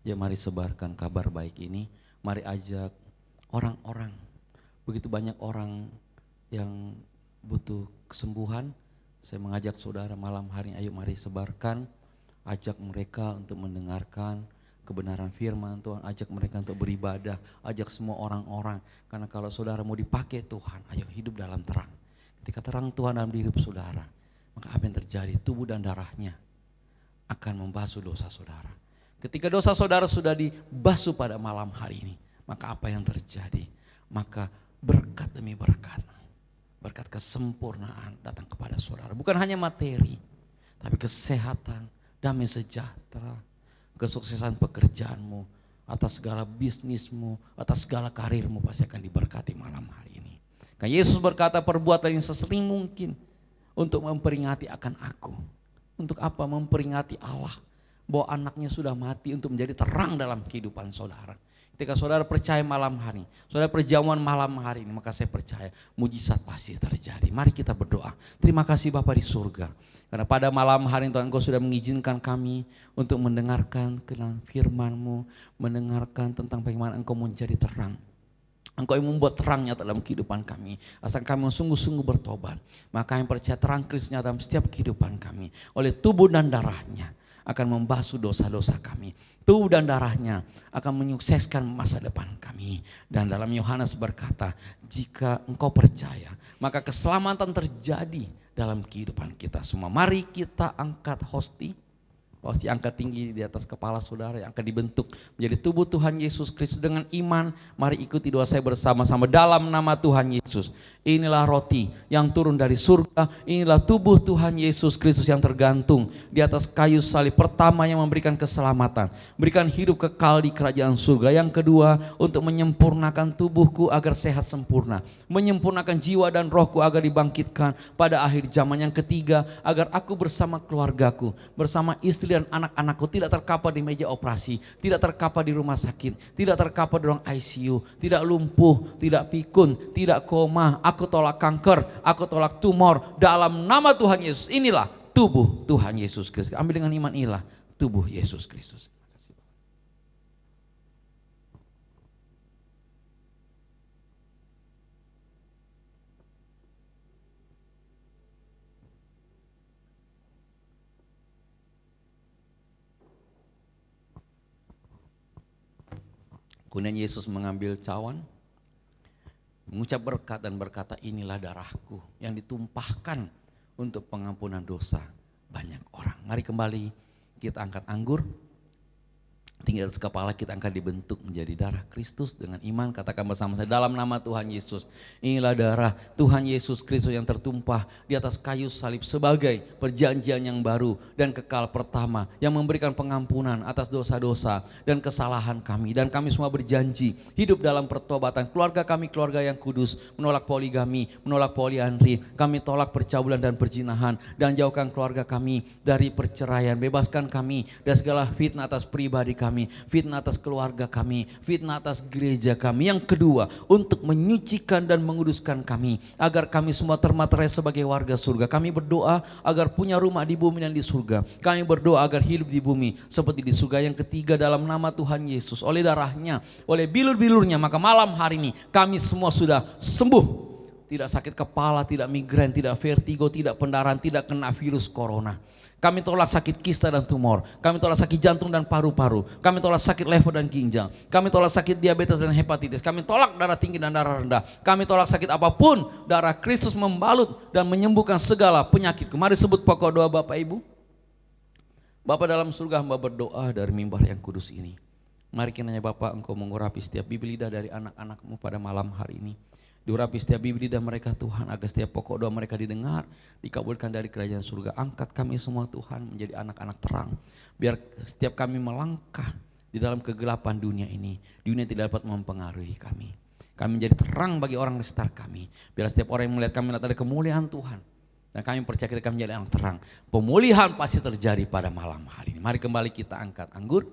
Ya mari sebarkan kabar baik ini, mari ajak orang-orang, begitu banyak orang yang butuh kesembuhan. Saya mengajak saudara malam hari ini, ayo mari sebarkan, ajak mereka untuk mendengarkan kebenaran firman Tuhan, ajak mereka untuk beribadah, ajak semua orang-orang. Karena kalau saudara mau dipakai Tuhan, ayo hidup dalam terang. Ketika terang Tuhan dalam diri saudara, maka apa yang terjadi? Tubuh dan darahnya akan membasuh dosa saudara. Ketika dosa saudara sudah dibasuh pada malam hari ini, maka apa yang terjadi? Maka berkat demi berkat, berkat kesempurnaan datang kepada saudara. Bukan hanya materi, tapi kesehatan, damai sejahtera, kesuksesan pekerjaanmu, atas segala bisnismu, atas segala karirmu pasti akan diberkati malam hari ini. Karena Yesus berkata, perbuatlah yang sesering mungkin untuk memperingati akan aku. Untuk apa? Memperingati Allah bahwa anaknya sudah mati untuk menjadi terang dalam kehidupan saudara. Ketika saudara percaya malam hari, saudara perjamuan malam hari ini, maka saya percaya mujizat pasti terjadi. Mari kita berdoa. Terima kasih Bapa di surga. Karena pada malam hari Tuhan, Engkau sudah mengizinkan kami untuk mendengarkan firman-Mu, mendengarkan tentang bagaimana Engkau menjadi terang. Engkau yang membuat terangnya dalam kehidupan kami. Asal kami sungguh-sungguh bertobat, maka yang percaya terang Kristusnya dalam setiap kehidupan kami, oleh tubuh dan darahnya akan membasuh dosa-dosa kami. Tubuh dan darahnya akan menyukseskan masa depan kami. Dan dalam Yohanes berkata, jika engkau percaya, maka keselamatan terjadi dalam kehidupan kita semua. Mari kita angkat hosti angkat tinggi di atas kepala saudara yang akan dibentuk menjadi tubuh Tuhan Yesus Kristus dengan iman. Mari ikuti doa saya bersama-sama dalam nama Tuhan Yesus. Inilah roti yang turun dari surga, inilah tubuh Tuhan Yesus Kristus yang tergantung di atas kayu salib. Pertama, yang memberikan keselamatan, berikan hidup kekal di kerajaan surga. Yang kedua, untuk menyempurnakan tubuhku agar sehat sempurna, menyempurnakan jiwa dan rohku agar dibangkitkan pada akhir zaman. Yang ketiga, agar aku bersama keluargaku, bersama istri dan anak-anakku tidak terkapar di meja operasi, tidak terkapar di rumah sakit, tidak terkapar di ruang ICU, tidak lumpuh, tidak pikun, tidak koma. Aku tolak kanker, aku tolak tumor dalam nama Tuhan Yesus. Inilah tubuh Tuhan Yesus Kristus. Ambil dengan iman, inilah tubuh Yesus Kristus. Kemudian Yesus mengambil cawan, mengucap berkat dan berkata, inilah darahku yang ditumpahkan untuk pengampunan dosa banyak orang. Mari kembali kita angkat anggur, tinggi atas kepala kita akan dibentuk menjadi darah Kristus dengan iman. Katakan bersama saya, dalam nama Tuhan Yesus, inilah darah Tuhan Yesus Kristus yang tertumpah di atas kayu salib sebagai perjanjian yang baru dan kekal pertama, yang memberikan pengampunan atas dosa-dosa dan kesalahan kami. Dan kami semua berjanji hidup dalam pertobatan. Keluarga kami keluarga yang kudus, menolak poligami, menolak poliandri. Kami tolak percabulan dan perzinahan, dan jauhkan keluarga kami dari perceraian. Bebaskan kami dari segala fitnah atas pribadi kami, fitnah atas keluarga kami, fitnah atas gereja kami. Yang kedua, untuk menyucikan dan menguduskan kami agar kami semua termaterai sebagai warga surga. Kami berdoa agar punya rumah di bumi dan di surga. Kami berdoa agar hidup di bumi seperti di surga. Yang ketiga, dalam nama Tuhan Yesus, oleh darahnya, oleh bilur-bilurnya, maka malam hari ini kami semua sudah sembuh. Tidak sakit kepala, tidak migrain, tidak vertigo, tidak pendarahan, tidak kena virus corona. Kami tolak sakit kista dan tumor. Kami tolak sakit jantung dan paru-paru. Kami tolak sakit lever dan ginjal. Kami tolak sakit diabetes dan hepatitis. Kami tolak darah tinggi dan darah rendah. Kami tolak sakit apapun. Darah Kristus membalut dan menyembuhkan segala penyakit. Mari sebut pokok doa Bapak Ibu. Bapa dalam surga, hamba berdoa dari mimbar yang kudus ini. Mari kiranya Bapak, Engkau mengurapi setiap bibir lidah dari anak-anak-Mu pada malam hari ini. Diurapi setiap bibir lidah mereka Tuhan, agar setiap pokok doa mereka didengar, dikabulkan dari kerajaan surga. Angkat kami semua Tuhan menjadi anak-anak terang. Biar setiap kami melangkah di dalam kegelapan dunia ini, dunia tidak dapat mempengaruhi kami. Kami menjadi terang bagi orang di sekitar kami. Biar setiap orang yang melihat kami melihat ada kemuliaan Tuhan. Dan kami percaya kita kami menjadi anak terang. Pemulihan pasti terjadi pada malam hari ini. Mari kembali kita angkat anggur.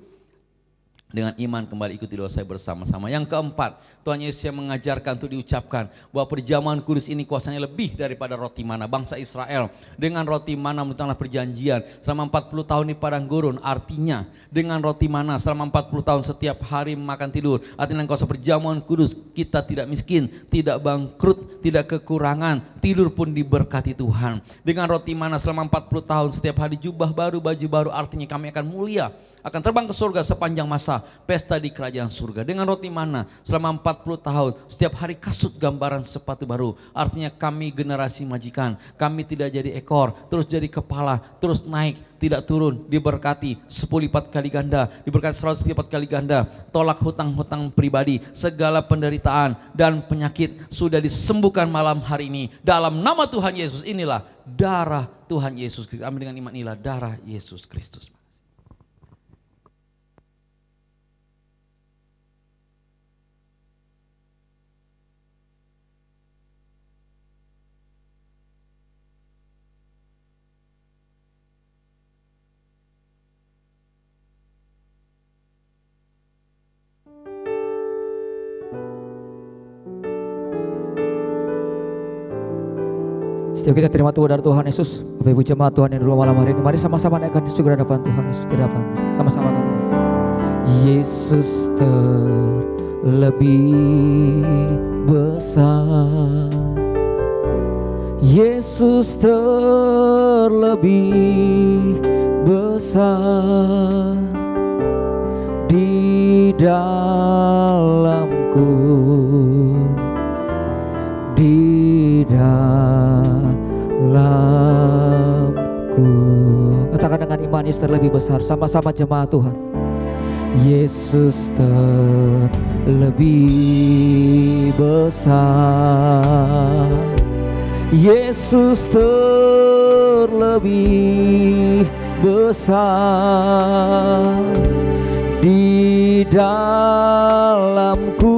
Dengan iman kembali ikuti doa saya bersama-sama. Yang keempat, Tuhan Yesus yang mengajarkan untuk diucapkan bahwa perjamuan kudus ini kuasanya lebih daripada roti mana. Bangsa Israel dengan roti mana menurutlah perjanjian selama 40 tahun di padang gurun. Artinya dengan roti mana selama 40 tahun setiap hari makan tidur. Artinya kuasa perjamuan kudus kita tidak miskin, tidak bangkrut, tidak kekurangan, tidur pun diberkati Tuhan. Dengan roti mana selama 40 tahun setiap hari jubah baru, baju baru, artinya kami akan mulia, akan terbang ke surga sepanjang masa pesta di kerajaan surga. Dengan roti mana selama 40 tahun setiap hari kasut gambaran sepatu baru, artinya kami generasi majikan, kami tidak jadi ekor terus jadi kepala, terus naik tidak turun, diberkati 10 lipat kali ganda, diberkati 100 lipat kali ganda, tolak hutang-hutang pribadi, segala penderitaan dan penyakit sudah disembuhkan malam hari ini dalam nama Tuhan Yesus. Inilah darah Tuhan Yesus Kristus. Amin. Dengan iman inilah darah Yesus Kristus. Setiap kita terima Tuhan dari Tuhan Yesus, Bapak Ibu jemaat Tuhan yang di rumah malam hari ini, mari sama-sama naikkan di surga hadapan Tuhan Yesus di hadapan. Sama-sama katakan, Yesus terlebih besar, Yesus terlebih besar di dalamku, di dalamku. Katakan dengan iman, Yesus terlebih besar. Sama-sama jemaat Tuhan. Yesus terlebih besar, Yesus terlebih besar di dalamku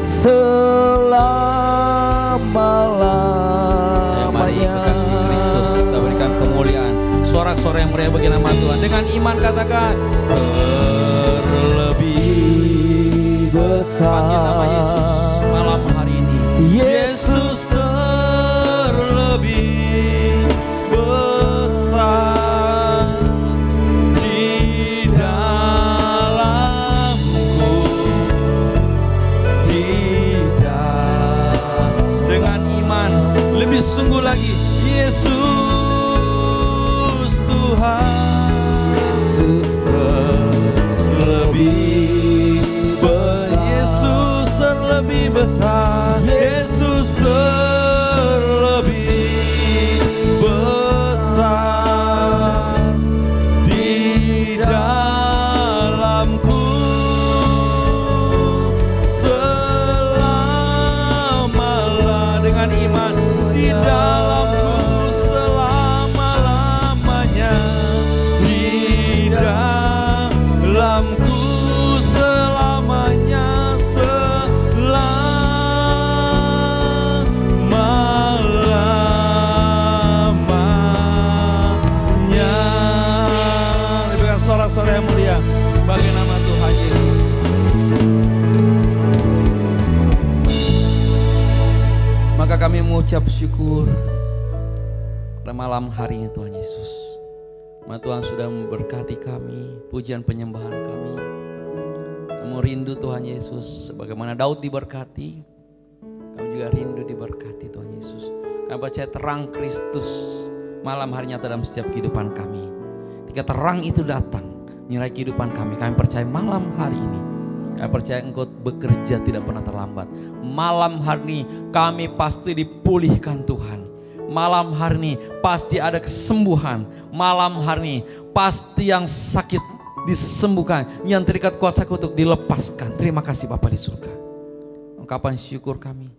selama-lamanya. Kristus, kita berikan kemuliaan, sorak-sorai yang meriah bagi nama Tuhan. Dengan iman katakan, terlebih besar. Panggil nama Yesus malam hari ini. Yesus terlebih besar di dalamku, dengan iman lebih sungguh lagi. Yesus Tuhan, Yesus terlebih besar, Yesus terlebih besar, Yesus terlebih besar di dalamku selama-lamanya. Dengan iman di dalamku selama-lamanya, di dalamku selamanya, selama-lamanya. Dengan sorak-sorai yang mulia bagi nama Tuhan Yesus. Maka kami mengucap syukur pada malam hari ini Tuhan Yesus. Tuhan sudah memberkati kami, pujian penyembahan kami. Kami rindu Tuhan Yesus, sebagaimana Daud diberkati, kami juga rindu diberkati Tuhan Yesus. Kami percaya terang Kristus malam hari nyata dalam setiap kehidupan kami. Ketika terang itu datang, nilai kehidupan kami percaya malam hari ini, kami percaya Engkau bekerja tidak pernah terlambat. Malam hari ini kami pasti dipulihkan Tuhan. Malam hari ini pasti ada kesembuhan. Malam hari ini pasti yang sakit disembuhkan, yang terikat kuasa kutuk dilepaskan. Terima kasih Bapa di surga. Ungkapan syukur kami.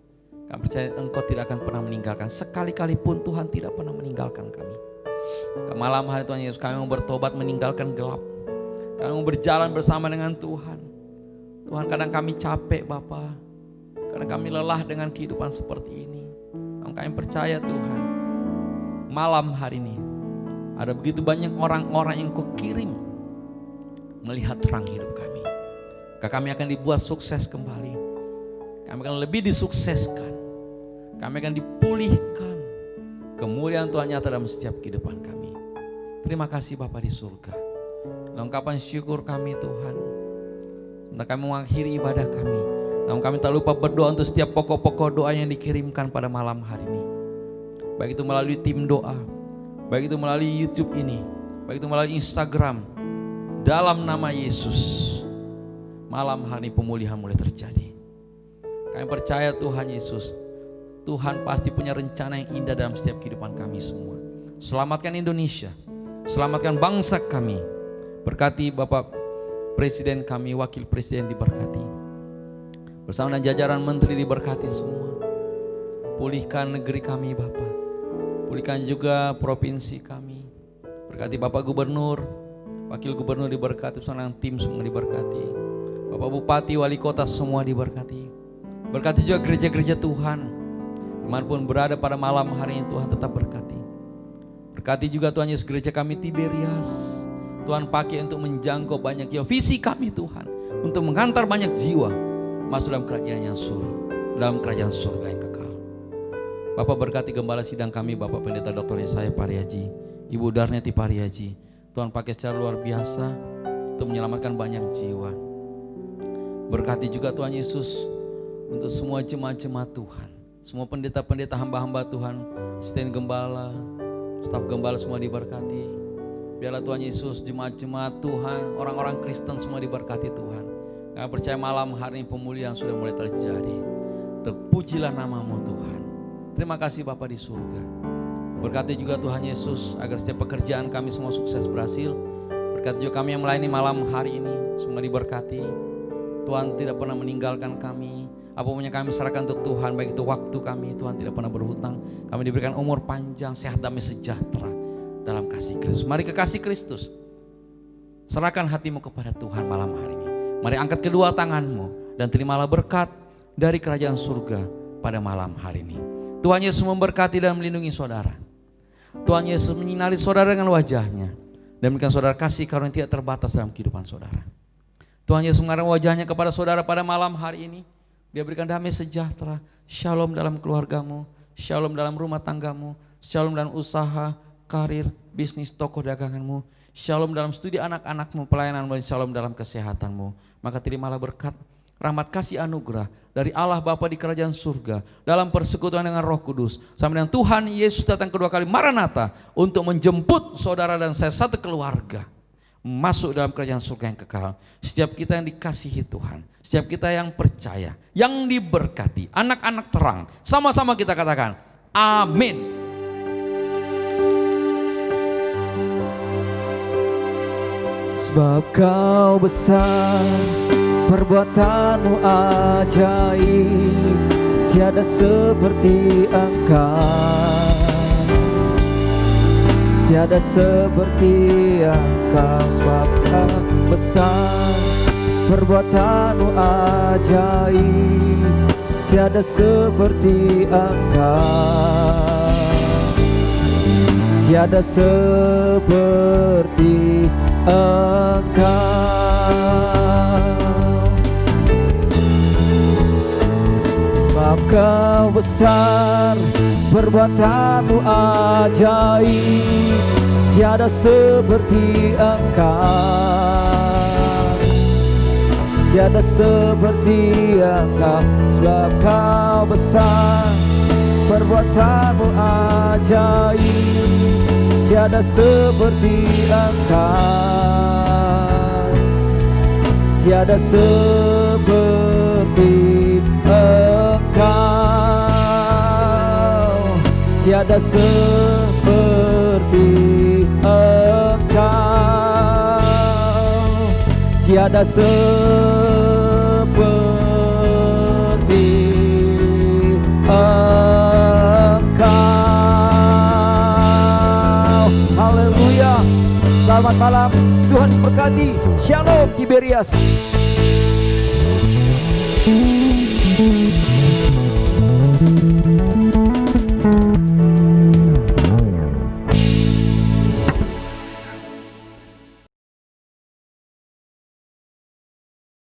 Kami percaya Engkau tidak akan pernah meninggalkan. Sekali-kali pun Tuhan tidak pernah meninggalkan kami. Ke malam hari Tuhan Yesus, kami mau bertobat meninggalkan gelap. Kami mau berjalan bersama dengan Tuhan. Tuhan, kadang kami capek Bapa, kadang kami lelah dengan kehidupan seperti ini. Kami percaya Tuhan, malam hari ini ada begitu banyak orang-orang yang Kau kirim melihat terang hidup kami. Kami akan dibuat sukses kembali. Kami akan lebih disukseskan. Kami akan dipulihkan. Kemuliaan Tuhan nyata dalam setiap kehidupan kami. Terima kasih Bapa di surga. Ungkapan syukur kami Tuhan. Untuk kami mengakhiri ibadah kami. Namun kami tak lupa berdoa untuk setiap pokok-pokok doa yang dikirimkan pada malam hari ini. Baik itu melalui tim doa, baik itu melalui YouTube ini, baik itu melalui Instagram. Dalam nama Yesus, malam hari ini pemulihan mulai terjadi. Kami percaya Tuhan Yesus, Tuhan pasti punya rencana yang indah dalam setiap kehidupan kami semua. Selamatkan Indonesia, selamatkan bangsa kami. Berkati Bapak Presiden kami, Wakil Presiden diberkati. Bersama dengan jajaran menteri diberkati semua. Pulihkan negeri kami Bapak. Pulihkan juga provinsi kami. Berkati Bapak Gubernur, Wakil Gubernur diberkati, bersama dengan tim semua diberkati. Bapak Bupati, Wali Kota semua diberkati. Berkati juga gereja-gereja Tuhan. Dimanapun berada pada malam hari ini Tuhan tetap berkati. Berkati juga Tuhan Yesus gereja kami Tiberias. Tuhan pakai untuk menjangkau banyak jiwa. Visi kami Tuhan untuk menghantar banyak jiwa masuk dalam kerajaan yang dalam kerajaan surga yang kekal. Bapak berkati gembala sidang kami, Bapak Pendeta Dr. Yesaya Pariaji, Ibu Darneti Pariaji. Tuhan pakai secara luar biasa untuk menyelamatkan banyak jiwa. Berkati juga Tuhan Yesus untuk semua jemaat-jemaat Tuhan, semua pendeta-pendeta hamba-hamba Tuhan, asisten gembala, staf gembala semua diberkati. Biarlah Tuhan Yesus, jemaat-jemaat Tuhan, orang-orang Kristen semua diberkati Tuhan. Kami percaya malam hari ini pemulihan sudah mulai terjadi. Terpujilah namamu Tuhan. Terima kasih Bapa di surga. Berkati juga Tuhan Yesus agar setiap pekerjaan kami semua sukses berhasil. Berkati juga kami yang melayani malam hari ini, semua diberkati. Tuhan tidak pernah meninggalkan kami. Apapun yang kami serahkan untuk Tuhan, baik itu waktu kami, Tuhan tidak pernah berhutang. Kami diberikan umur panjang, sehat, damai, sejahtera dalam kasih Kristus. Mari ke kasih Kristus. Serahkan hatimu kepada Tuhan malam hari ini. Mari angkat kedua tanganmu dan terimalah berkat dari kerajaan surga pada malam hari ini. Tuhan Yesus memberkati dan melindungi saudara. Tuhan Yesus menyinari saudara dengan wajahnya dan memberikan saudara kasih karunia tidak terbatas dalam kehidupan saudara. Tuhan Yesus mengarahkan wajahnya kepada saudara pada malam hari ini. Dia berikan damai sejahtera, shalom dalam keluargamu, shalom dalam rumah tanggamu, shalom dalam usaha, karir, bisnis, toko daganganmu, shalom dalam studi anak-anakmu, pelayananmu, dan shalom dalam kesehatanmu. Maka terimalah berkat, rahmat kasih anugerah dari Allah Bapa di kerajaan surga dalam persekutuan dengan Roh Kudus sampai dengan Tuhan Yesus datang kedua kali Maranatha untuk menjemput saudara dan saya satu keluarga masuk dalam kerajaan surga yang kekal. Setiap kita yang dikasihi Tuhan, setiap kita yang percaya, yang diberkati, anak-anak terang, sama-sama kita katakan amin. Sebab kau besar, perbuatanmu ajaib, tiada seperti Engkau, tiada seperti Engkau. Sebab kau besar, perbuatanmu ajaib, tiada seperti Engkau, tiada seperti Engkau. Sebab kau besar, perbuatanmu ajaib, tiada seperti Engkau, tiada seperti Engkau. Sebab kau besar, perbuatanmu ajaib, tiada seperti Engkau, tiada seperti Engkau, tiada seperti Engkau, tiada seperti Engkau. Haleluya. Selamat malam, Tuhan berkati. Shalom Tiberias.